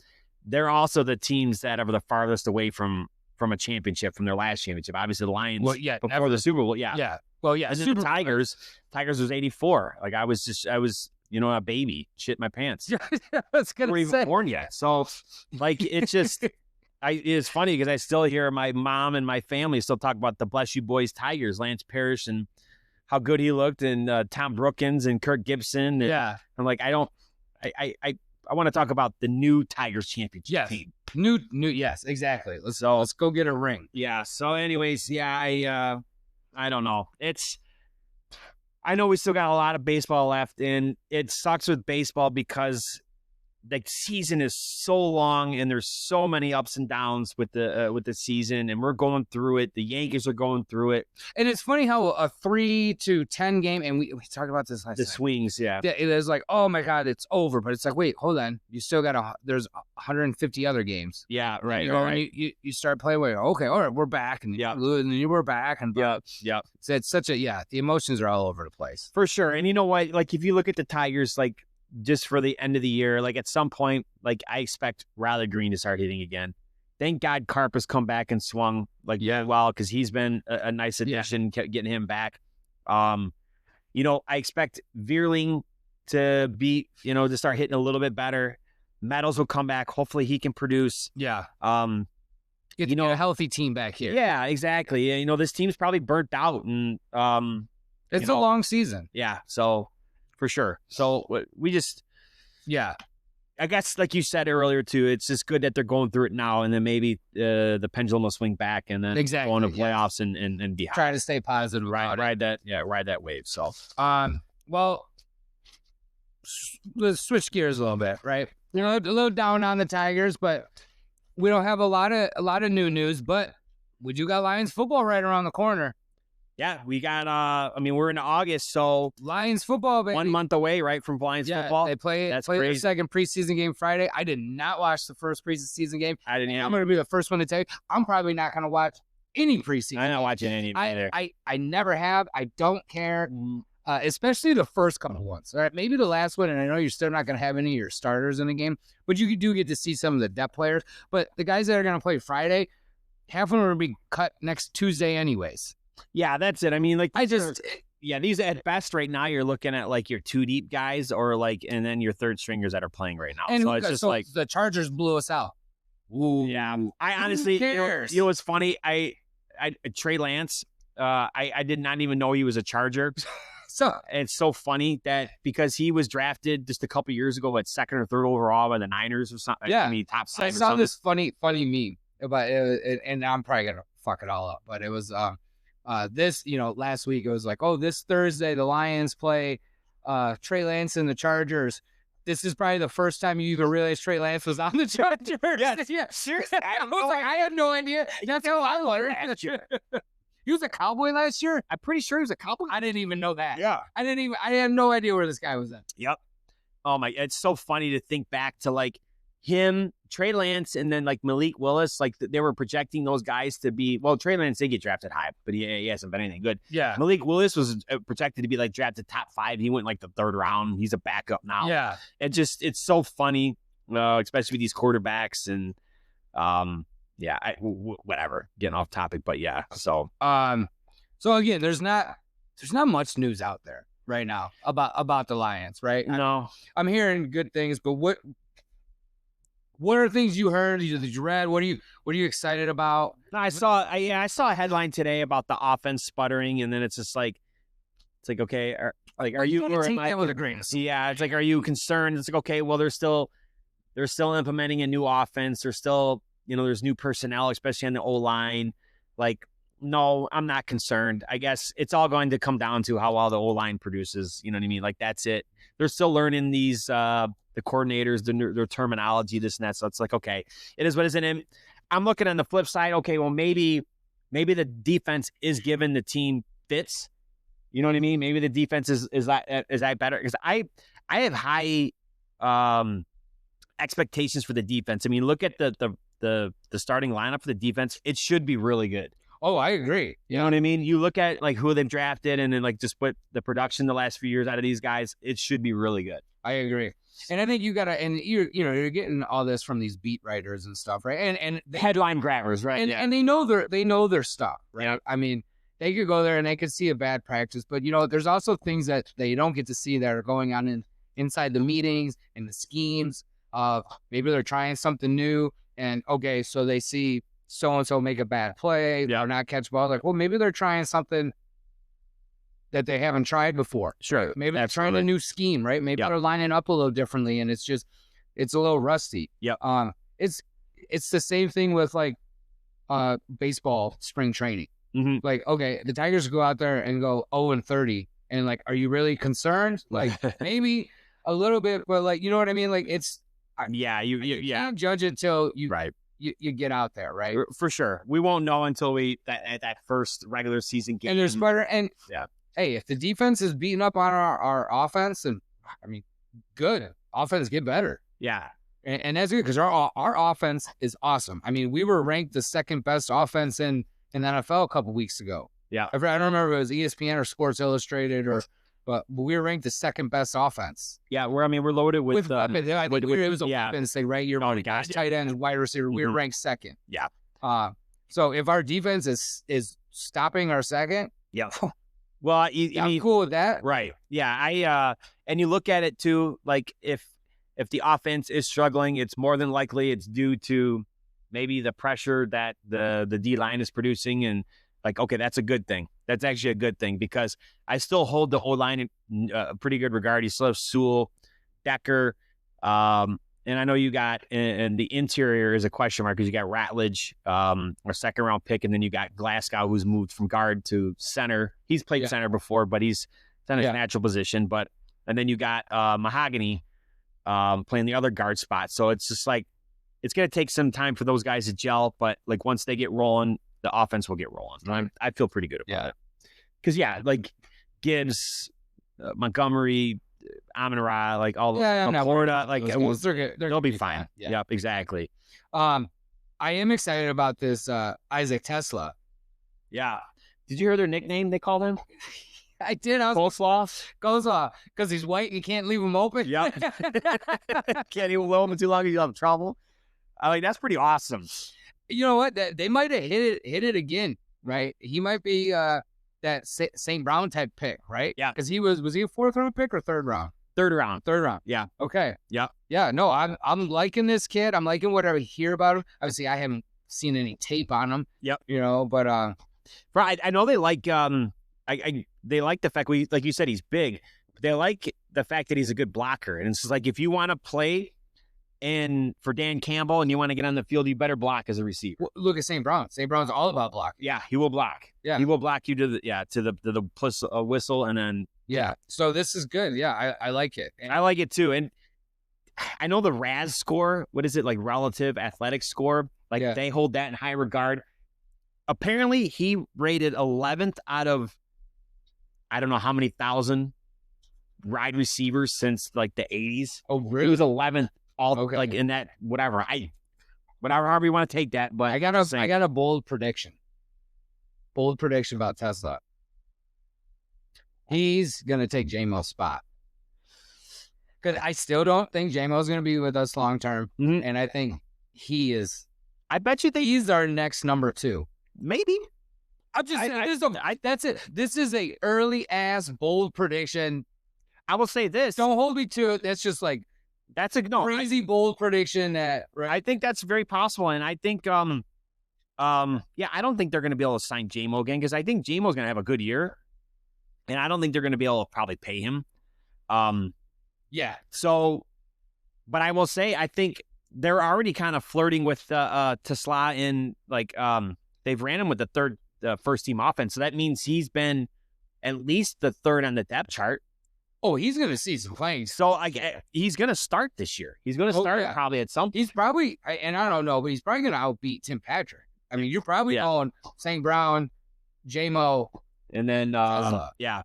They're also the teams that are the farthest away from a championship from their last championship. Obviously, the Lions before the Super Bowl, Yeah. Well, yeah. And then the Tigers was 84. Like I was a baby, shit my pants. I was gonna We're even born yet. So like it's just it's funny because I still hear my mom and my family still talk about the Bless You Boys Tigers, Lance Parrish and how good he looked, and Tom Brookins and Kirk Gibson. And I'm like, I want to talk about the new Tigers championship team. New, yes, exactly. Let's go get a ring. Yeah. So anyways, I don't know. I know we still got a lot of baseball left, and it sucks with baseball because the season is so long and there's so many ups and downs with the season, and we're going through it. The Yankees are going through it. And it's funny how a 3-10 game, and we talked about this last The time. swings, yeah. It is like, oh my God, it's over. But it's like, wait, hold on. You still got there's 150 other games. Yeah, right. And you start playing with, okay, all right, we're back. And Yeah. and you were back. And Yeah. So it's such the emotions are all over the place. For sure. And you know what? Like, if you look at the Tigers, like, just for the end of the year, like, at some point, like, I expect Riley Green to start hitting again. Thank God Carp has come back and swung, like, well, because he's been a nice addition, getting him back. I expect Veerling to be, to start hitting a little bit better. Meadows will come back. Hopefully he can produce. Yeah. Get a healthy team back here. Yeah, exactly. This team's probably burnt out, and it's a long season. Yeah, so for sure. So we just, I guess like you said earlier too, it's just good that they're going through it now, and then maybe the pendulum will swing back, and then go into playoffs and be high. Try to stay positive. Ride that wave. So well, let's switch gears a little bit, right? A little down on the Tigers, but we don't have a lot of new news, but we do got Lions football right around the corner. Yeah, we got we're in August, so Lions football, baby. 1 month away, right, from Lions football. They play their second preseason game Friday. I did not watch the first preseason game. I didn't. I'm going to be the first one to tell you, I'm probably not going to watch any preseason. I'm not watching any either. I never have. I don't care. Especially the first couple ones. All right, maybe the last one, and I know you're still not going to have any of your starters in the game, but you do get to see some of the depth players. But the guys that are going to play Friday, half of them will be cut next Tuesday anyways. Yeah, that's it. I mean, like, these at best right now, you're looking at like your 2 deep guys, or like, and then your third stringers that are playing right now. And so it's just like the Chargers blew us out. Ooh. Yeah, I honestly, you know what's funny? I Trey Lance, I did not even know he was a Charger. So it's so funny that because he was drafted just a couple years ago, at 2nd or 3rd overall by the Niners or something. Yeah, I mean, top 5. I saw this funny meme about it, and I'm probably gonna fuck it all up, but it was this, last week it was like, oh, this Thursday the Lions play Trey Lance and the Chargers. this is probably the first time you even realized Trey Lance was on the Chargers. Yeah, seriously. I had no idea. That's how I learned. He was a Cowboy last year? I'm pretty sure he was a Cowboy. I didn't even know that. Yeah. I had no idea where this guy was at. Yep. Oh my, it's so funny to think back to like him, Trey Lance, and then like Malik Willis. Like they were projecting those guys to be, well, Trey Lance did get drafted high, but he hasn't been anything good. Yeah. Malik Willis was projected to be like drafted top 5. He went like the 3rd round. He's a backup now. Yeah. It's so funny, especially with these quarterbacks and, yeah, whatever. Getting off topic, but yeah. So again, there's not much news out there right now about the Lions, right? no, I'm hearing good things, but what are things you heard? Did you read? What are you excited about? I saw a headline today about the offense sputtering, and then it's just like, okay, are you or take am I? that with a grain of salt? Yeah, it's like, are you concerned? It's like, okay, well, they're still implementing a new offense. They're still, there's new personnel, especially on the O-line. Like, no, I'm not concerned. I guess it's all going to come down to how well the O-line produces. You know what I mean? Like, that's it. They're still learning these, the coordinators, their terminology, this and that. So it's like, okay, it is what it is. And I'm looking on the flip side. Okay, well, maybe the defense is giving the team fits. You know what I mean? Maybe the defense is that better? Because I have high expectations for the defense. I mean, look at the starting lineup for the defense. It should be really good. Oh, I agree. You know what I mean? You look at like who they've drafted and then like just put the production the last few years out of these guys. It should be really good. I agree. And I think you gotta, and you're getting all this from these beat writers and stuff, right? And Headline grabbers, right? And they know their stuff, right? Yeah. I mean, they could go there and they could see a bad practice, but there's also things that they don't get to see that are going on inside the meetings and the schemes. Maybe they're trying something new, and okay, so they see so and so make a bad play or not catch ball. Like, well, maybe they're trying something that they haven't tried before. Sure. Maybe they're trying a new scheme, right? Maybe they're lining up a little differently, and it's a little rusty. Yep. It's the same thing with like baseball spring training. Mm-hmm. Like, okay, the Tigers go out there and go 0-30, and like, are you really concerned? Like, maybe a little bit, but like, you know what I mean? Like, it's you can't judge it till you get out there, right? For sure. We won't know until at that first regular season game. And there's better. And hey, if the defense is beating up on our offense, and I mean, good offense get better. Yeah. And that's good because our offense is awesome. I mean, we were ranked the second best offense in the NFL a couple weeks ago. Yeah. I don't remember if it was ESPN or Sports Illustrated but we were ranked the second best offense. Yeah, we're loaded with weapons. I think it was a weapons thing, right? Your guys, tight end and wide receiver. We were ranked second. Yeah. So if our defense is stopping our second, well, I'm cool with that, right? Yeah, and you look at it too, like if the offense is struggling, it's more than likely it's due to maybe the pressure that the D line is producing, and like, okay, that's a good thing. That's actually a good thing because I still hold the O-line in a pretty good regard. You still have Sewell, Decker, and I know you got, and the interior is a question mark because you got Ratledge, a second-round pick, and then you got Glasgow, who's moved from guard to center. He's played center before, but he's done his natural position. And then you got Mahogany playing the other guard spot. So it's just like, it's going to take some time for those guys to gel, but like once they get rolling, the offense will get rolling. And I feel pretty good about it. Because, like Gibbs, Montgomery, Amon-Ra, like all Florida, like they'll be fine. Yep, exactly. I am excited about this Isaac Tesla. Yeah. Did you hear their nickname they called him? I did. Coleslaw. Because he's white, you can't leave him open. Yep. Can't even leave him too long, you'll have trouble. I mean, that's pretty awesome. You know what? They might have hit it again, right? He might be that St. Brown type pick, right? Yeah. Because was he a 4th round pick or 3rd round? Third round. Yeah. Okay. Yeah. Yeah. No, I'm liking this kid. I'm liking what I hear about him. Obviously, I haven't seen any tape on him. Yep. But I know they like they like the fact like you said, he's big. They like the fact that he's a good blocker, and it's just like if you want to play. And for Dan Campbell, and you want to get on the field, you better block as a receiver. Well, look at St. Brown. St. Brown's all about block. Yeah, he will block. Yeah, he will block you to the plus whistle, and then So this is good. Yeah, I like it. And I like it too. And I know the RAS score. What is it, like relative athletic score? Like they hold that in high regard. Apparently, he rated 11th out of I don't know how many thousand wide receivers since like the 80s. Oh, really? He was 11th like in that whatever. However you want to take that. But I got a bold prediction. Bold prediction about Tesla. He's gonna take J-Mo's spot. Because I still don't think J-Mo's gonna be with us long term, and I think he is. I bet you he's our next number 2. Maybe. That's it. This is a early ass bold prediction. I will say this. Don't hold me to it. That's just like crazy bold prediction. Right? I think that's very possible, and I think I don't think they're going to be able to sign J-Mo again because I think J-Mo's going to have a good year, and I don't think they're going to be able to probably pay him. So, but I will say I think they're already kind of flirting with Tesla in like they've ran him with the first team offense, so that means he's been at least the third on the depth chart. Oh, he's going to see some playing. So he's going to start this year. He's going to start probably at some. He's probably, and I don't know, but he's probably going to outbeat Tim Patrick. I mean, you're probably going St. Brown, J-Mo, and then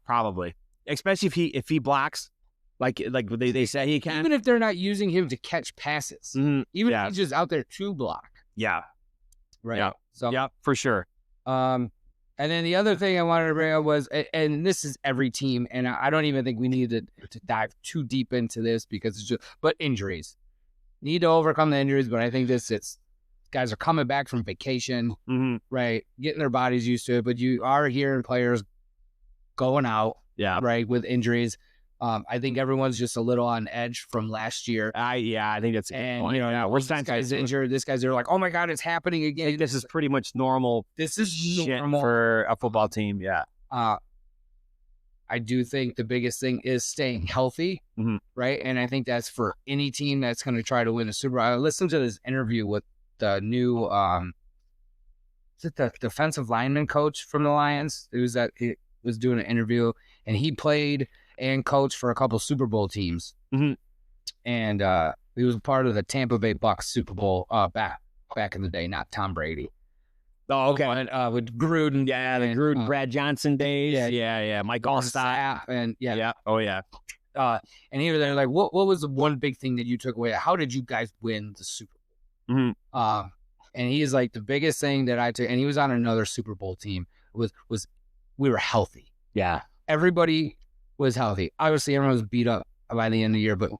probably, especially if he blocks, like they say he can. Even if they're not using him to catch passes, even if he's just out there to block. Yeah, right. Yeah, so for sure. And then the other thing I wanted to bring up was, and this is every team, and I don't even think we need to dive too deep into this because it's just, but injuries. Need to overcome the injuries, but I think guys are coming back from vacation, right? Getting their bodies used to it, but you are hearing players going out, right, with injuries. I think everyone's just a little on edge from last year. I think that's this guy's injured. This guy's they're like, oh my god, it's happening again. This is pretty much normal. This is shit normal for a football team. Yeah. I do think the biggest thing is staying healthy, right? And I think that's for any team that's going to try to win a Super Bowl. I listened to this interview with the new, is it the defensive lineman coach from the Lions? He was doing an interview, and he played and coached for a couple Super Bowl teams. And he was part of the Tampa Bay Bucks Super Bowl back in the day, not Tom Brady. Oh, okay. With Gruden. Yeah, the Gruden, Brad Johnson days. Yeah. Mike Allstott. And Oh, yeah. And he was there like, what was the one big thing that you took away? How did you guys win the Super Bowl? And he's like, the biggest thing that I took, and he was on another Super Bowl team, was we were healthy. Yeah. Everybody was healthy. Obviously, everyone was beat up by the end of the year, but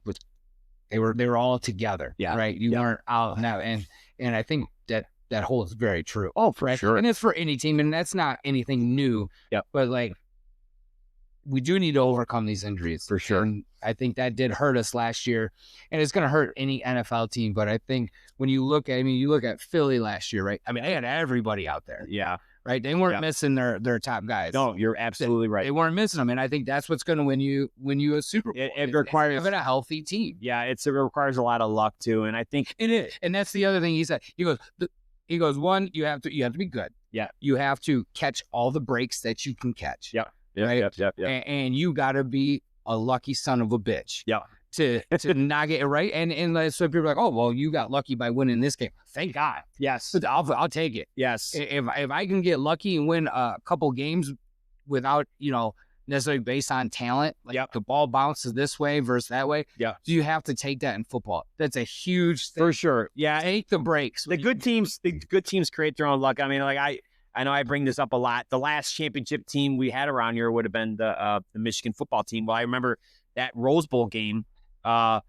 they were all together. Yeah. Right. You weren't out now. And I think that holds very true. Oh, for sure. And it's for any team, and that's not anything new. Yep. But like, we do need to overcome these injuries. For sure. And I think that did hurt us last year, and it's going to hurt any NFL team. But I think when you look at Philly last year, right? I mean, they had everybody out there. Yeah. Right. They weren't missing their top guys. No, you're absolutely right. They weren't missing them, and I think that's what's going to win you a Super Bowl. It requires having a healthy team. Yeah, it requires a lot of luck too, and I think it is. And that's the other thing he said. He goes, one, you have to be good. Yeah. You have to catch all the breaks that you can catch. Yeah. Right? Yep. And you got to be a lucky son of a bitch. Yeah. To not get it right. And so people are like, oh, well, you got lucky by winning this game. Thank God. Yes. I'll take it. Yes. If I can get lucky and win a couple games without, necessarily based on talent, like the ball bounces this way versus that way. Yeah. So you have to take that in football. That's a huge thing. For sure. Yeah. Take the breaks. The good teams create their own luck. I mean, like I know I bring this up a lot. The last championship team we had around here would have been the Michigan football team. Well, I remember that Rose Bowl game. So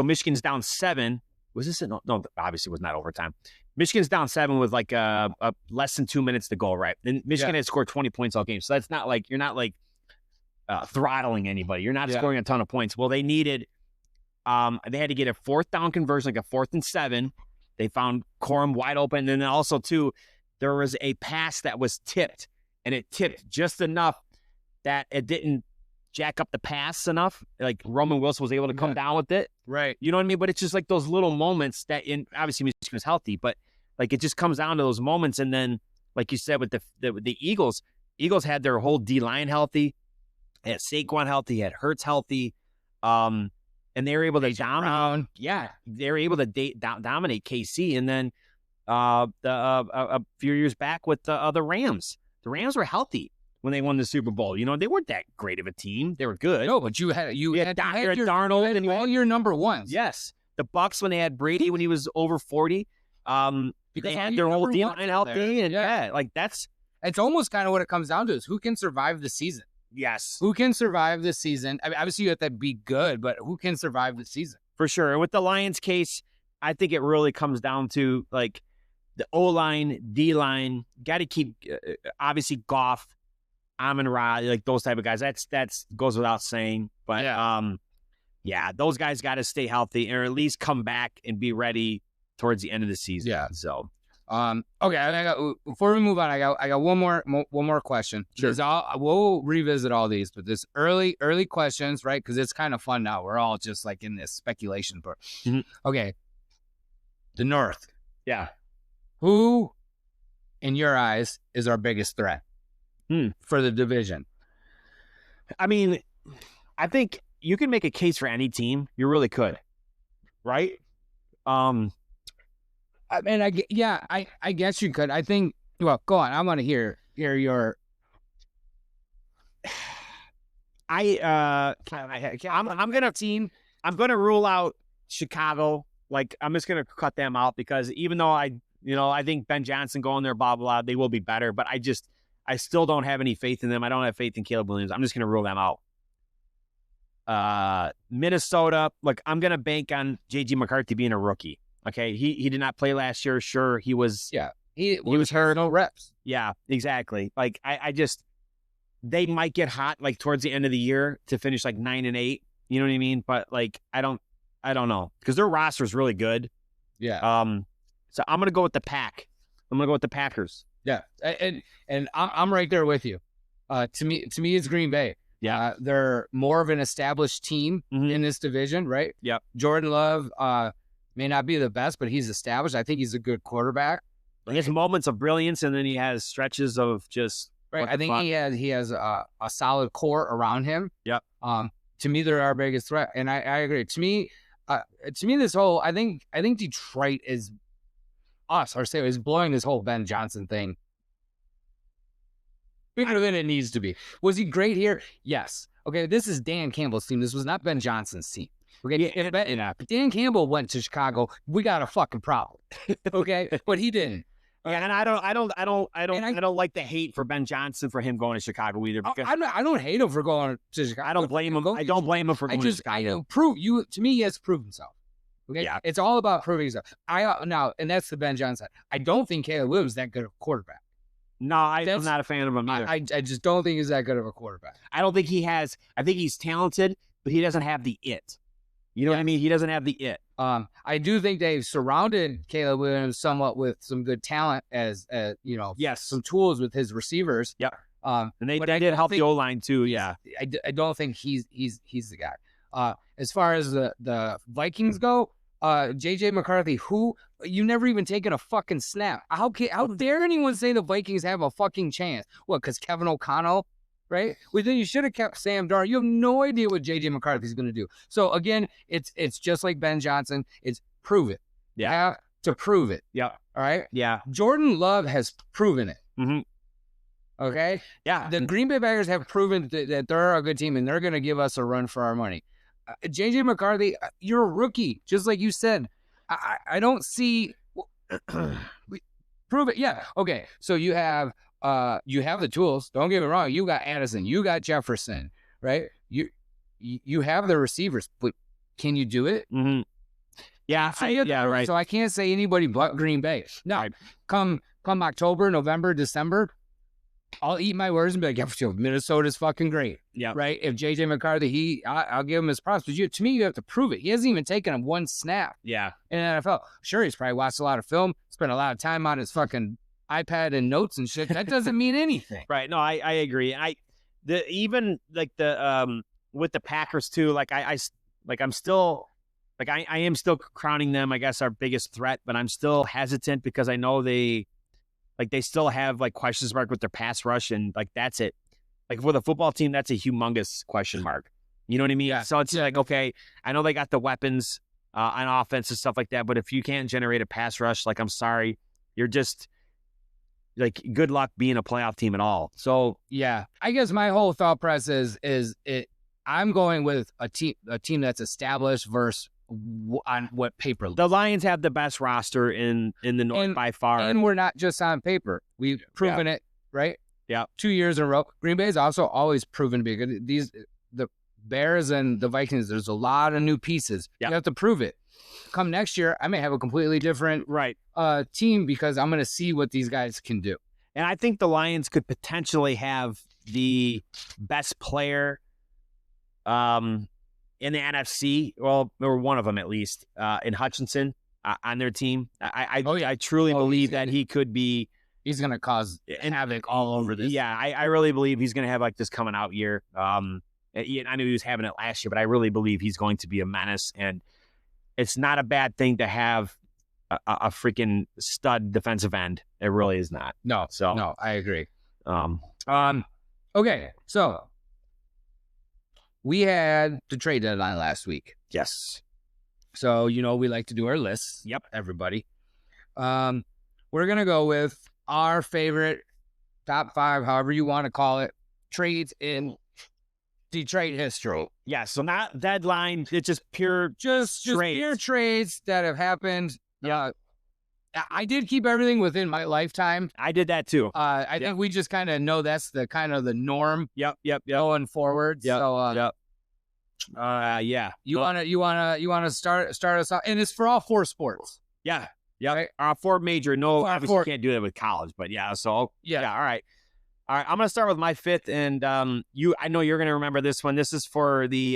Michigan's down 7. Was this no? Obviously it was not overtime. Michigan's down 7 with like a less than 2 minutes to go, right? And Michigan had scored 20 points all game. So that's not like, you're not like throttling anybody. You're not scoring a ton of points. Well, they needed, they had to get a 4th down conversion, like a 4th and 7. They found Corum wide open. And then also too, there was a pass that was tipped, and it tipped just enough that it didn't jack up the pass enough. Like Roman Wilson was able to come down with it. Right. You know what I mean? But it's just like those little moments that obviously Michigan was healthy, but like it just comes down to those moments. And then, like you said, with the Eagles had their whole D line healthy, they had Saquon healthy, had Hurts healthy. and they were able to dominate. Brown. Yeah, they were able to dominate KC, and then a few years back with the Rams. The Rams were healthy when they won the Super Bowl. You know, they weren't that great of a team. They were good. No, but you had Darnold and all your number ones. yes, the Bucks when they had Brady when he was over 40. They had their whole team healthy, and like that's. It's almost kind of what it comes down to is who can survive the season. Yes. Who can survive the season? I mean, obviously, you have to be good, but who can survive the season? For sure. And with the Lions case, I think it really comes down to like the O-line, D-line. Got to keep, obviously, Goff, Amon-Ra, like those type of guys. That's goes without saying. But, yeah, those guys got to stay healthy or at least come back and be ready towards the end of the season. Yeah. So. Okay. Before we move on, I got one more question. Sure. We'll revisit all these, but this early questions, right? Because it's kind of fun now. We're all just like in this speculation part. Mm-hmm. Okay. The North. Yeah. Who, in your eyes, is our biggest threat for the division? I mean, I think you can make a case for any team. You really could, right? I mean, I guess you could. I think. Well, go on. I want to hear your. I'm gonna rule out Chicago. Like I'm just gonna cut them out because even though I think Ben Johnson going there, blah blah, they will be better. But I still don't have any faith in them. I don't have faith in Caleb Williams. I'm just gonna rule them out. Minnesota, like I'm gonna bank on JJ McCarthy being a rookie. Okay, he did not play last year. Sure, he was. Yeah, he was hurt. No reps. Yeah, exactly. Like I just they might get hot like towards the end of the year to finish like 9-8. You know what I mean? But like I don't know because their roster is really good. Yeah. So I'm gonna go with the Pack. I'm gonna go with the Packers. Yeah, and I'm right there with you. To me, it's Green Bay. Yeah, they're more of an established team in this division, right? Yep. Jordan Love may not be the best, but he's established. I think he's a good quarterback. He has moments of brilliance, and then he has stretches of just right. I think he has a solid core around him. Yep. To me, they're our biggest threat, and I agree. To me, this whole I think Detroit is blowing this whole Ben Johnson thing bigger than it needs to be. Was he great here? Yes. Okay, this is Dan Campbell's team. This was not Ben Johnson's team. Okay, if Dan Campbell went to Chicago, we got a fucking problem. Okay, but he didn't. Yeah, and I don't like the hate for Ben Johnson for him going to Chicago either. Because I don't hate him for going to Chicago. I don't blame him. I don't blame him for going to Chicago. To me, he has to prove himself. Okay, yeah, it's all about proving himself. And that's the Ben Johnson. I don't think Caleb Williams is that good of a quarterback. No, I'm not a fan of him either. I just don't think he's that good of a quarterback. I don't think he has. I think he's talented, but he doesn't have the it. You know what I mean? He doesn't have the it. I do think they've surrounded Caleb Williams somewhat with some good talent as yes, some tools with his receivers. Yep. And they did help the O-line too. Yeah. I don't think he's the guy. As far as the Vikings go, JJ McCarthy, who you never even taken a fucking snap. How dare anyone say the Vikings have a fucking chance? What? Because Kevin O'Connell. Right? Well, then you should have kept Sam Darnold. You have no idea what J.J. McCarthy's going to do. So, again, it's just like Ben Johnson. It's prove it. Yeah. You have to prove it. Yeah. All right? Yeah. Jordan Love has proven it. Mm-hmm. Okay? Yeah. The Green Bay Packers have proven that they're a good team, and they're going to give us a run for our money. J.J. McCarthy, you're a rookie, just like you said. I don't see prove it. Yeah. Okay. So you have the tools. Don't get me wrong. You got Addison. You got Jefferson. Right. You have the receivers, but can you do it? Mm-hmm. Yeah. Right. So I can't say anybody but Green Bay. Now, come October, November, December, I'll eat my words and be like, Minnesota's fucking great. Yeah. Right. If JJ McCarthy, I'll give him his props. But to me, you have to prove it. He hasn't even taken him one snap. Yeah. In the NFL. Sure, he's probably watched a lot of film, spent a lot of time on his fucking iPad and notes and shit. That doesn't mean anything. Right. No, I agree. Even with the Packers too, I am still crowning them, I guess, our biggest threat, but I'm still hesitant because I know they still have questions mark with their pass rush, and that's it. For the football team, that's a humongous question mark. You know what I mean? Yeah. So it's like, okay, I know they got the weapons on offense and stuff like that, but if you can't generate a pass rush, like, I'm sorry, you're just like, good luck being a playoff team at all. So Yeah, I guess my whole thought process is it. I'm going with a team that's established versus on what paper. the Lions have the best roster in the North by far. And we're not just on paper. We've proven it, right? Yeah. 2 years in a row. Green Bay's also always proven to be good. The Bears and the Vikings, there's a lot of new pieces. Yeah. You have to prove it. Come next year, I may have a completely different team because I'm going to see what these guys can do. And I think the Lions could potentially have the best player in the NFC, well, or one of them at least, in Hutchinson on their team. I truly believe that he could be. He's going to cause havoc all over this. Yeah, I really believe he's going to have like this coming out year. I knew he was having it last year, but I really believe he's going to be a menace. And it's not a bad thing to have a freaking stud defensive end. It really is not. No, I agree. Okay, so we had the trade deadline last week. Yes. So, we like to do our lists. Yep. Everybody. We're going to go with our favorite top 5, however you want to call it, trades in Detroit history. Yeah, so not deadline. It's just pure Just pure trades that have happened. Yeah. I did keep everything within my lifetime. I did that too. I think we just kind of know that's the kind of the norm. Yep. Going forward. Yep. So, yeah. You wanna start us off, and it's for all 4 sports. Yeah. Yeah. Right? 4 major. No, obviously 4. can't do that with college, but yeah. So Yeah. All right. I'm gonna start with my 5th, and I know you're gonna remember this one. This is for the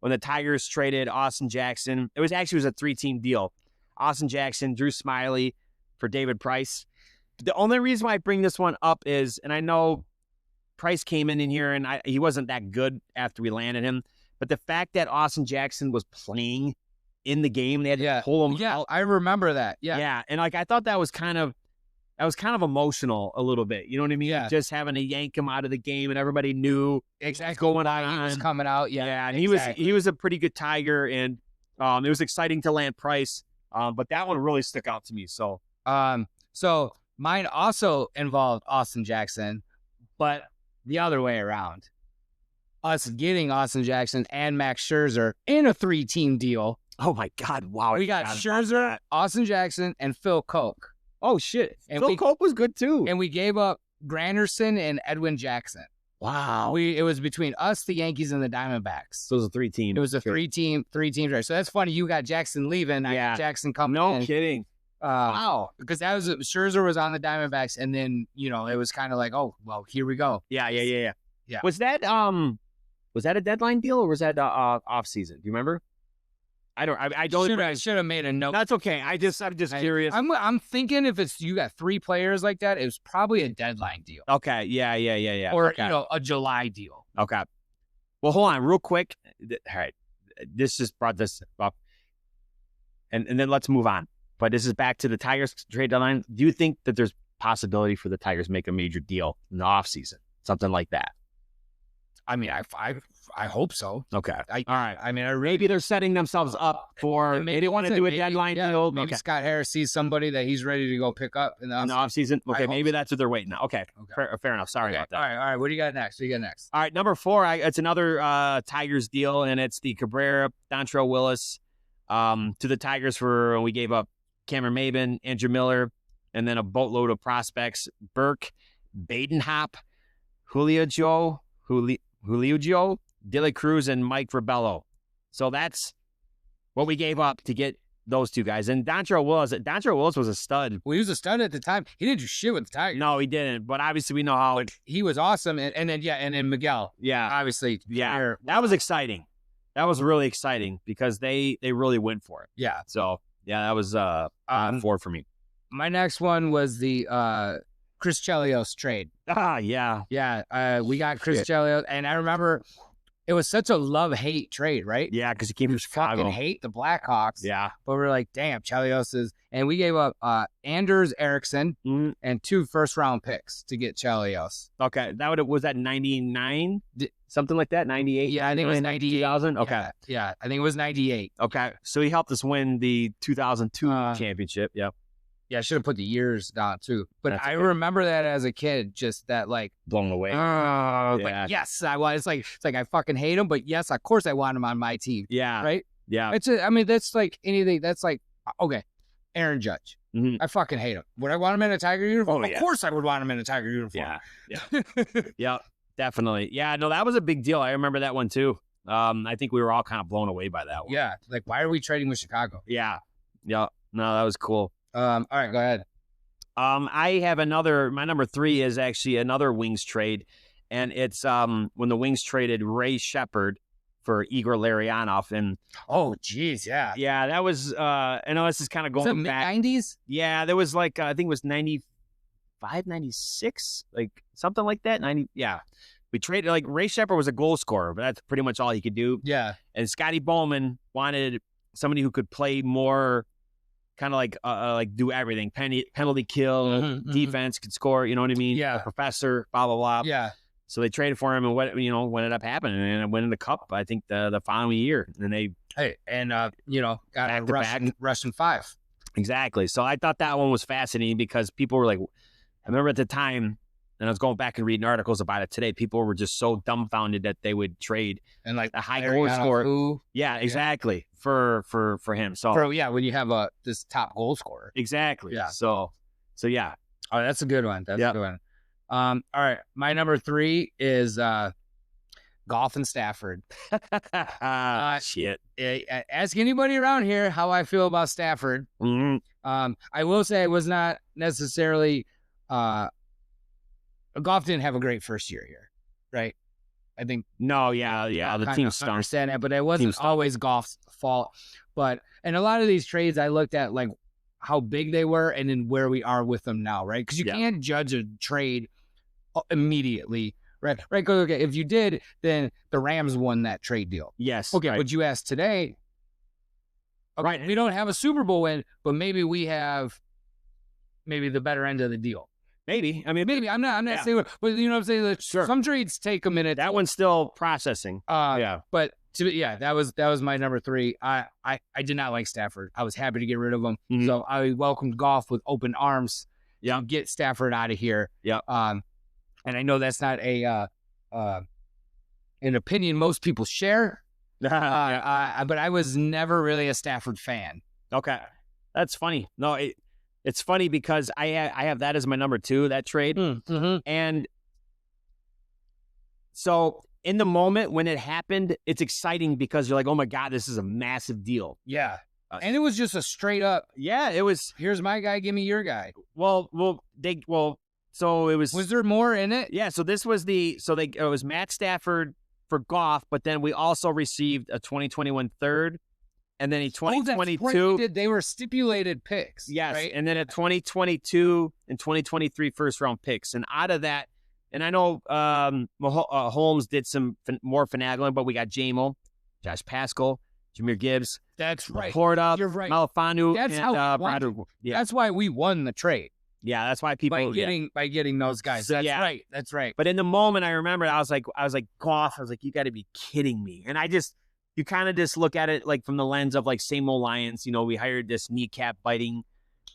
when the Tigers traded Austin Jackson. It was a 3-team deal. Austin Jackson, Drew Smiley for David Price. The only reason why I bring this one up is, and I know Price came in here and he wasn't that good after we landed him, but the fact that Austin Jackson was playing in the game, they had to pull him out. I remember that. Yeah, and like I thought that was kind of emotional a little bit. You know what I mean? Yeah. Just having to yank him out of the game, and everybody knew exactly going on. He was coming out. Yeah, and he was a pretty good Tiger, and it was exciting to land Price. But that one really stuck out to me. So mine also involved Austin Jackson, but the other way around. Us getting Austin Jackson and Max Scherzer in a 3-team deal. Oh my God! Wow, we got Scherzer, Austin Jackson, and Phil Koch. Oh shit! And Phil Koch was good too. And we gave up Granderson and Edwin Jackson. Wow. It was between us, the Yankees, and the Diamondbacks. So it was a 3-team. It was a 3-team trade. So that's funny. You got Jackson leaving. I got Jackson coming in. No kidding. Wow. Because that was Scherzer was on the Diamondbacks, and then it was kind of like, oh well, here we go. Yeah. Was that a deadline deal or was that off season? Do you remember? I don't. Should have made a note. That's okay. I'm just curious. I'm thinking if it's you got 3 players like that, it was probably a deadline deal. Okay. Yeah. Or okay. A July deal. Okay. Well, hold on, real quick. All right, this just brought this up, and then let's move on. But this is back to the Tigers trade deadline. Do you think that there's possibility for the Tigers to make a major deal in the offseason? Something like that. I mean, I hope so. Okay. All right. I mean, maybe they're setting themselves up for. Maybe they want to do a deadline deal. Maybe Scott Harris sees somebody that he's ready to go pick up in the offseason. Okay, maybe that's what they're waiting on. Okay. Fair enough. Sorry about that. All right. What do you got next? All right, number 4. It's another Tigers deal, and it's the Cabrera, Dontrelle Willis to the Tigers for. We gave up Cameron Maben, Andrew Miller, and then a boatload of prospects: Burke, Badenhop, Julio Joe, Dilly Cruz, and Mike Rabello. So that's what we gave up to get those 2 guys. And Dontrelle Willis was a stud. Well, he was a stud at the time. He didn't do shit with the Tigers. No, he didn't. But obviously we know how he was awesome. And then Miguel. Yeah. Obviously. Yeah. That was exciting. That was really exciting because they really went for it. Yeah. So yeah, that was 4 for me. My next one was the Chris Chelios trade. Yeah. Yeah. We got Chris Chelios, and I remember it was such a love-hate trade, right? Yeah, because he came from Chicago. Fucking hate the Blackhawks. Yeah. But we're like, damn, Chelios is, and we gave up Anders Eriksson and 2 first-round picks to get Chelios. Okay, was that 99, something like that, 98. Yeah, I think it was 98. 2000. Okay, yeah, I think it was 98. okay. So he helped us win the 2002 championship. Yep. Yeah, I should have put the years down too. But That's I okay. remember that as a kid, just that like Blown away. like, Yeah. yes, I want. It's like I fucking hate him, but yes, of course I want him on my team. Yeah. Right? Yeah. I mean, that's like anything. That's like okay, Aaron Judge. Mhm. I fucking hate him. Would I want him in a Tiger uniform? Oh, Of yeah. course I would want him in a Tiger uniform. Yeah. Yeah. Definitely. Yeah. No, that was a big deal. I remember that one too. I think we were all kind of blown away by that one. Yeah. Like, why are we trading with Chicago? Yeah. Yeah. No, that was cool. All right, go ahead. I have my number 3 is actually another Wings trade. And it's when the Wings traded Ray Shepard for Igor Larionov. And Oh, geez, yeah. yeah, that was, I know this is kind of Was it going back. mid-90s? Yeah, there was like, I think it was 95, 96, like something like that. 90. Yeah. We traded, like Ray Shepard was a goal scorer, but that's pretty much all he could do. Yeah. And Scotty Bowman wanted somebody who could play more, kind of like do everything, penalty kill, defense, could score. You know what I mean? Yeah. A professor, blah blah blah. Yeah. So they traded for him, and what ended up happening, and it went in the cup. I think the following year, and they Hey, and got Back a to back. Russian 5. exactly. So I thought that one was fascinating because people were like, I remember at the time, and I was going back and reading articles about it today. People were just so dumbfounded that they would trade And like a high Larry goal scorer. Who, Yeah, exactly. For him. So when you have this top goal scorer. exactly. Yeah. So yeah. Oh, that's a good one. That's Yep. a good one. All right. My number 3 is Golf and Stafford. Shit. Ask anybody around here how I feel about Stafford. Mhm. I will say it was not necessarily Golf didn't have a great first year here, right? I think No, yeah. The kind team of stunk. understand that, but it Team wasn't stunk. always Golf's fault. But and a lot of these trades, I looked at like how big they were and then where we are with them now, right? Because you Yeah. can't judge a trade immediately, right? Right? 'Cause, okay, if you did, then the Rams won that trade deal. Yes. Okay, right. but you asked today, okay, Right. we don't have a Super Bowl win, but maybe we have the better end of the deal. Maybe. I mean, Maybe I'm not Yeah. saying, but you know what I'm saying. Sure. Some trades take a minute. that one's still processing. Yeah. But that was my number 3. I did not like Stafford. I was happy to get rid of him. Mhm. So I welcomed Golf with open arms. Yeah. To get Stafford out of here. Yeah. And I know that's not an opinion most people share. But I was never really a Stafford fan. Okay. That's funny. No, it's funny because I have that as my number 2, that trade. Mm-hmm. And so in the moment when it happened, it's exciting because you're like, oh my God, this is a massive deal. Yeah. And it was just a straight up, Yeah, it was. here's my guy, give me your guy. So it was. Was there more in it? Yeah, so this was it was Matt Stafford for Goff, but then we also received a 2021 third, and then a Oh, that's right. 2022. They were stipulated picks. Yes, Right? and then a 2022 and 2023 first round picks, and out of that, and I know Holmes did some more finagling, but we got Jamo, Josh Pascal, Jameer Gibbs, That's right. Laporta, You're right. Malafanu, That's and how we won. Bradford. Yeah, That's why we won the trade yeah, that's why people by getting those guys. So, That's yeah. right. That's right. But in the moment, I remember I was like, Goff. I was like, you got to be kidding me. And you kind of just look at it like from the lens of like same old Lions. You know, we hired this kneecap biting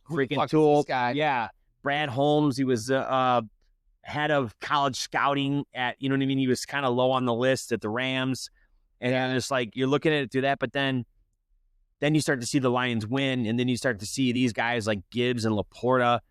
Who the freaking fuck is tool. this guy? Yeah, Brad Holmes. He was head of college scouting at. You know what I mean? He was kind of low on the list at the Rams, and it's like you're looking at it through that. But then you start to see the Lions win, and then you start to see these guys like Gibbs and Laporta.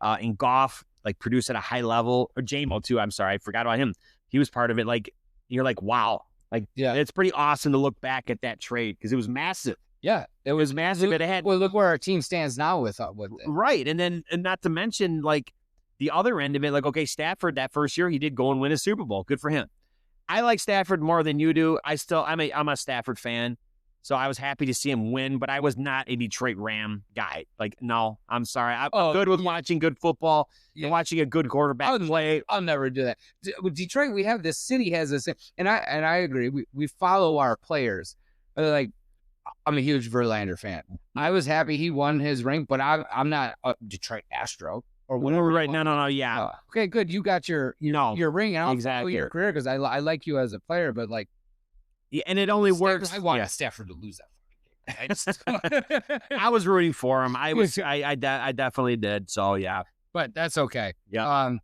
And Goff like produce at a high level, or Jamo too. I'm sorry, I forgot about him. He was part of it. Like you're like, wow, like Yeah. it's pretty awesome to look back at that trade because it was massive. Yeah. It was massive. It had Well, look where our team stands now with it. right, and then and not to mention like the other end of it. Like okay, Stafford that first year he did go and win a Super Bowl. Good for him. I like Stafford more than you do. I'm a Stafford fan. So I was happy to see him win, but I was not a Detroit Ram guy. Like, no, I'm sorry. I'm good with watching good football and watching a good quarterback play. I'll never do that. With Detroit, this city has this, and I agree. We follow our players. Like, I'm a huge Verlander fan. I was happy he won his ring, but I'm not a Detroit Astro or whatever. Right? No. Yeah. Okay, good. You got your ring. And I'll follow your career because I like you as a player, but like, yeah, and it only works. I want Stafford to lose that. I was rooting for him. I definitely did. So yeah, but that's okay. Yeah.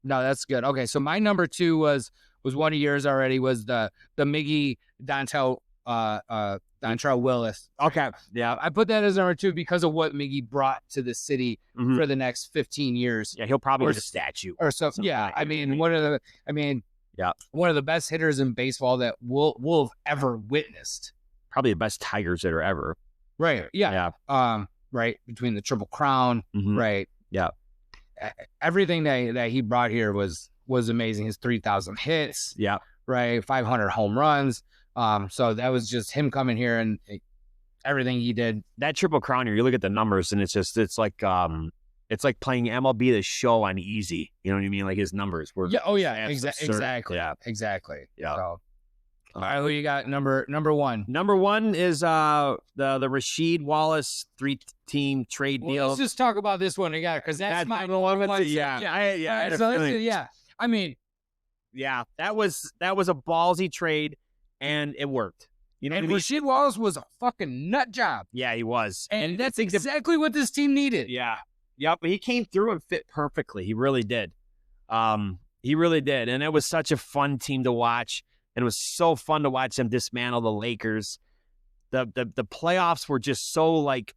No, that's good. Okay, so my number 2 was one of yours already. Was the Miggy Dontrell Willis. Okay. Yeah. I put that as number 2 because of what Miggy brought to the city for the next 15 years. Yeah, he'll probably get a statue or so. Yeah, like I mean, one of the best hitters in baseball that we'll have ever witnessed. Probably the best Tigers hitter ever. Right. Yeah. Right, between the Triple Crown. Right. Yeah. Everything that he brought here was amazing. His 3,000 hits. Yeah. Right. 500 home runs. So that was just him coming here and everything he did. That Triple Crown here, you look at the numbers and it's like playing MLB The Show on easy. You know what I mean? Like his numbers were. Yeah. Oh yeah. Exactly. Yeah. Exactly. Yeah. So, all right. Who you got? Number 1. Number 1 is the Rasheed Wallace 3-team trade deal. Let's just talk about this one again because that's my one. Yeah. I mean, yeah, that was a ballsy trade, and it worked. You know, and Rasheed Wallace was a fucking nut job. Yeah, he was, and that's exactly what this team needed. Yeah, yep. He came through and fit perfectly. He really did. He really did, and it was such a fun team to watch. And it was so fun to watch them dismantle the Lakers. The playoffs were just so like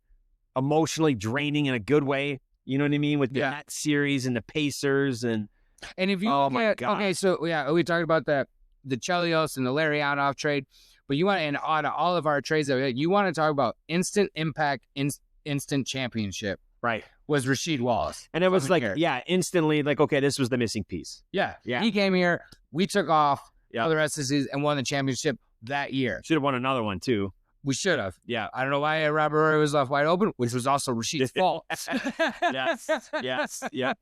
emotionally draining in a good way. You know what I mean? With the Net series and the Pacers and if you okay, so yeah, we talked about the Chelios and the Larionov trade, but you want to, and out of all of our trades that we had, you want to talk about instant impact, instant championship. Right. Was Rasheed Wallace. And it was like, instantly like, okay, this was the missing piece. Yeah. He came here, we took off. For the rest of the season and won the championship that year. Should have won another one too. We should have. Yeah. I don't know why Robert Roy was left wide open, which was also Rasheed's fault. Yes. Yeah.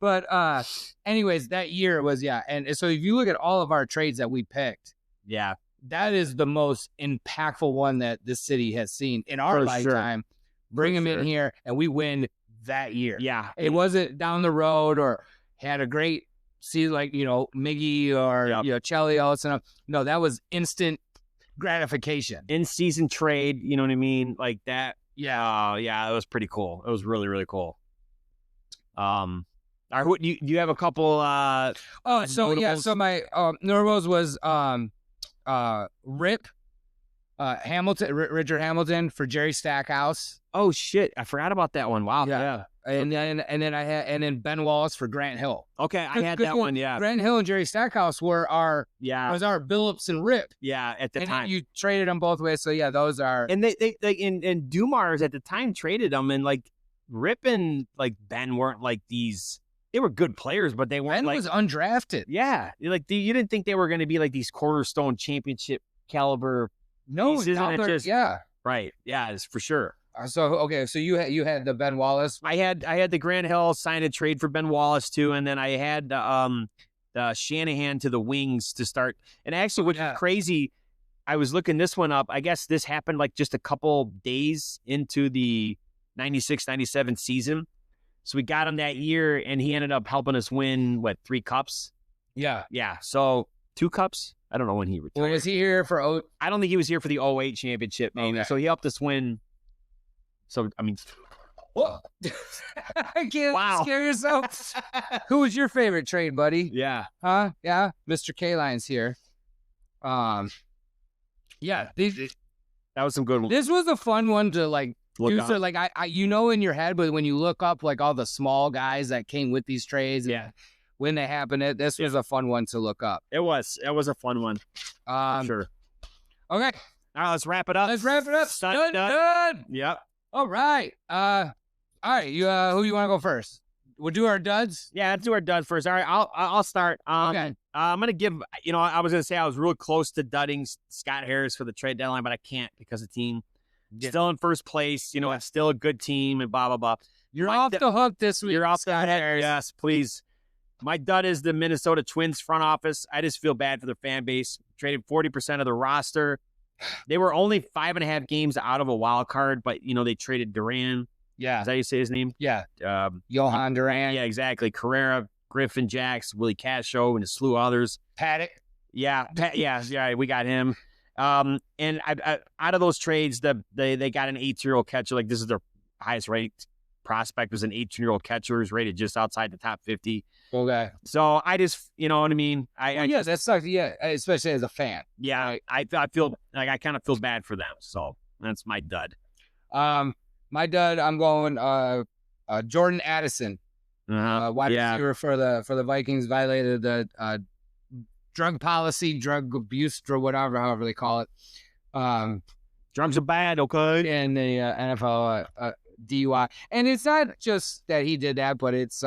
But anyways, that year was and so if you look at all of our trades that we picked, that is the most impactful one that this city has seen in our lifetime. Bring him in here and we win that year. Yeah. It wasn't down the road or had a great see, like, Miggy or, Chelios. And no, that was instant gratification. In-season trade, you know what I mean? Like that. Yeah. It was pretty cool. It was really, really cool. All right, you have a couple notables? So my notables was Rip Hamilton, Richard Hamilton for Jerry Stackhouse. Oh shit, I forgot about that one. Wow. Yeah. And then Ben Wallace for Grant Hill. Okay, I had that one. Yeah, Grant Hill and Jerry Stackhouse were our Billups and Rip. Yeah, at the time you traded them both ways. So yeah, those are. And they and Dumars at the time traded them, and like Rip and like Ben weren't like these. They were good players, but they weren't. Ben was undrafted. Yeah, like you didn't think they were going to be like these cornerstone championship caliber. No, right. Yeah, it's for sure. So you had the Ben Wallace. I had the Grant Hill sign a trade for Ben Wallace too, and then I had the Shanahan to the Wings to start. And actually, which is crazy, I was looking this one up. I guess this happened like just a couple days into the 96-97 season. So we got him that year, and he ended up helping us win 3 cups. Yeah. So 2 cups. I don't know when he retired. Well, was he here for? I don't think he was here for the 08 championship, maybe. Okay. So he helped us win. So, I mean, I can't scare yourself. Who was your favorite trade, buddy? Yeah. Huh? Yeah. Mr. K-Line's here. That was some good one. This was a fun one to look up. So I in your head, but when you look up all the small guys that came with these trades, when they happened, this was a fun one to look up. It was a fun one. Sure. Okay. All right, let's wrap it up. Stud, Dud. Yep. All right. All right. You who you want to go first? We'll do our duds. Yeah, let's do our duds first. All right, I'll start. Okay. I'm going to give, I was going to say I was real close to dudding Scott Harris for the trade deadline, but I can't because the team still in first place. It's still a good team and blah, blah, blah. You're off the hook this week. You're off the Scott hook. Harris. Yes, please. My dud is the Minnesota Twins front office. I just feel bad for their fan base. Traded 40% of the roster. They were only 5.5 games out of a wild card, but, they traded Duran. Yeah. Is that how you say his name? Yeah. Johan Duran. Yeah, exactly. Carrera, Griffin Jacks, Willie Casho, and a slew of others. Paddock. Yeah. Yeah, we got him. And I out of those trades, they got an 18-year-old catcher. Like, this is their highest ranked prospect, was an 18-year-old catcher who's rated just outside the top 50. Okay. So I just, you know what I mean? That sucks. Yeah, especially as a fan. Yeah, I feel like I kind of feel bad for them. So that's my dud. My dud, I'm going Jordan Addison, wide receiver for the Vikings, violated the drug policy, drug abuse, or whatever, however they call it. Drugs are bad, okay? And the NFL DUI, and it's not just that he did that, but it's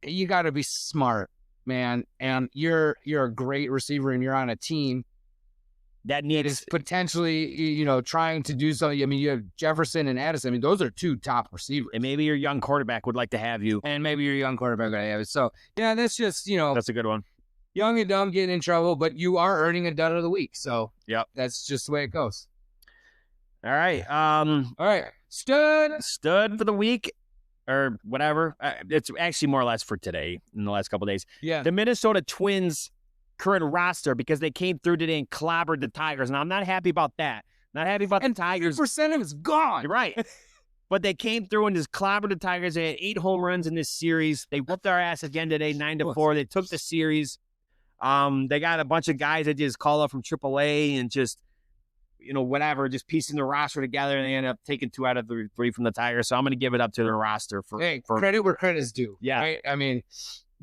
you got to be smart, man, and you're a great receiver, and you're on a team that is potentially, trying to do something. I mean, you have Jefferson and Addison. I mean, those are two top receivers. And maybe your young quarterback would like to have you. So, yeah, that's just, That's a good one. Young and dumb, getting in trouble, but you are earning a dud of the week. So, yep, that's just the way it goes. All right. All right. Stud for the week or whatever. It's actually more or less for today in the last couple of days. Yeah. The Minnesota Twins current roster, because they came through today and clobbered the Tigers. And I'm not happy about that. Not happy about the Tigers. Percent of it's gone. You're right. But they came through and just clobbered the Tigers. They had 8 home runs in this series. They whooped our ass again today, 9-4. They took the series. They got a bunch of guys that just call up from AAA and just, whatever, just piecing the roster together, and they end up taking 2 out of the 3 from the Tigers. So I'm going to give it up to the roster for credit where credit's due. Yeah. Right? I mean,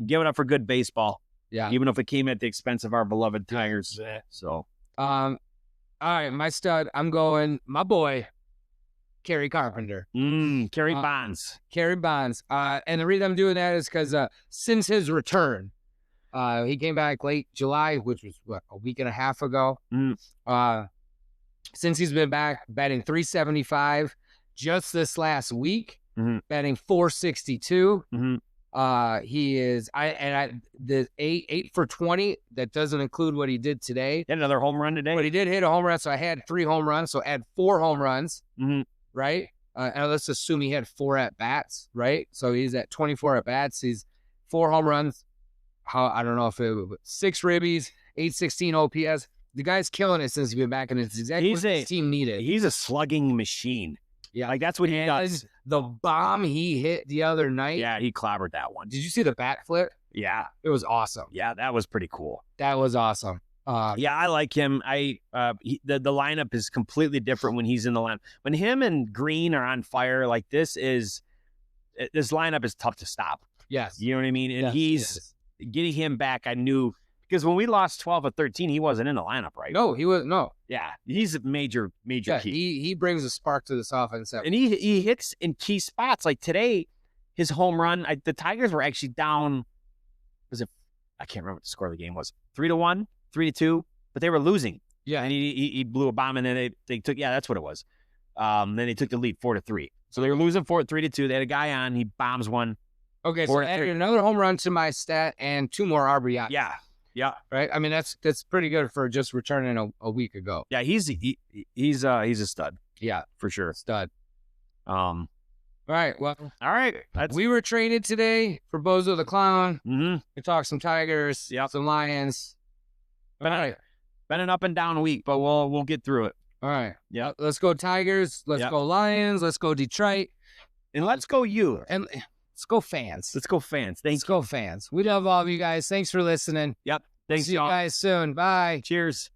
give it up for good baseball. Yeah. Even if it came at the expense of our beloved Tigers. So, all right, my stud, I'm going my boy, Kerry Carpenter. Kerry Bonds. Kerry Bonds. And the reason I'm doing that is because since his return, he came back late July, which was a week and a half ago. Since he's been back, batting .375 just this last week, batting .462. He is the 8 for 20. That doesn't include what he did today. Hit another home run today, but he did hit a home run. So I had 3 home runs. So add 4 home runs, right? And let's assume he had 4 at bats, right? So he's at 24 at bats. He's 4 home runs. I don't know if it was 6 ribbies, 816 OPS. The guy's killing it since he's been back, and it's exactly what his team needed. He's a slugging machine. Yeah, like that's what he does. The bomb he hit the other night. Yeah, he clobbered that one. Did you see the bat flip? Yeah, it was awesome. Yeah, that was pretty cool. That was awesome. Yeah, I like him. The lineup is completely different when he's in the line. When him and Green are on fire, like this lineup is tough to stop. Yes, you know what I mean. And getting him back, I knew. Because when we lost 12 or 13, he wasn't in the lineup, right? No, he was no. Yeah, he's a major key. He brings a spark to this offense, and he hits in key spots. Like today, his home run. The Tigers were actually down. I can't remember what the score of the game was. 3-1, 3-2, but they were losing. Yeah, and he blew a bomb, and then they took. Yeah, that's what it was. Then they took the lead 4-3. So they were losing 3-2. They had a guy on. He bombs one. Okay, so added another home run to my stat and 2 more RBI. Yeah. Yeah. Right. I mean, that's pretty good for just returning a week ago. Yeah, he's a stud. Yeah, for sure. Stud. All right. Well, all right. We were traded today for Bozo the Clown. We talked some Tigers, some Lions. All right. Been an up and down week, but we'll get through it. All right. Yeah. Let's go Tigers. Let's go Lions. Let's go Detroit. And let's go you. And let's go fans. Let's go fans. Let's go fans. We love all of you guys. Thanks for listening. Yep. Thanks, See you guys soon. Bye. Cheers.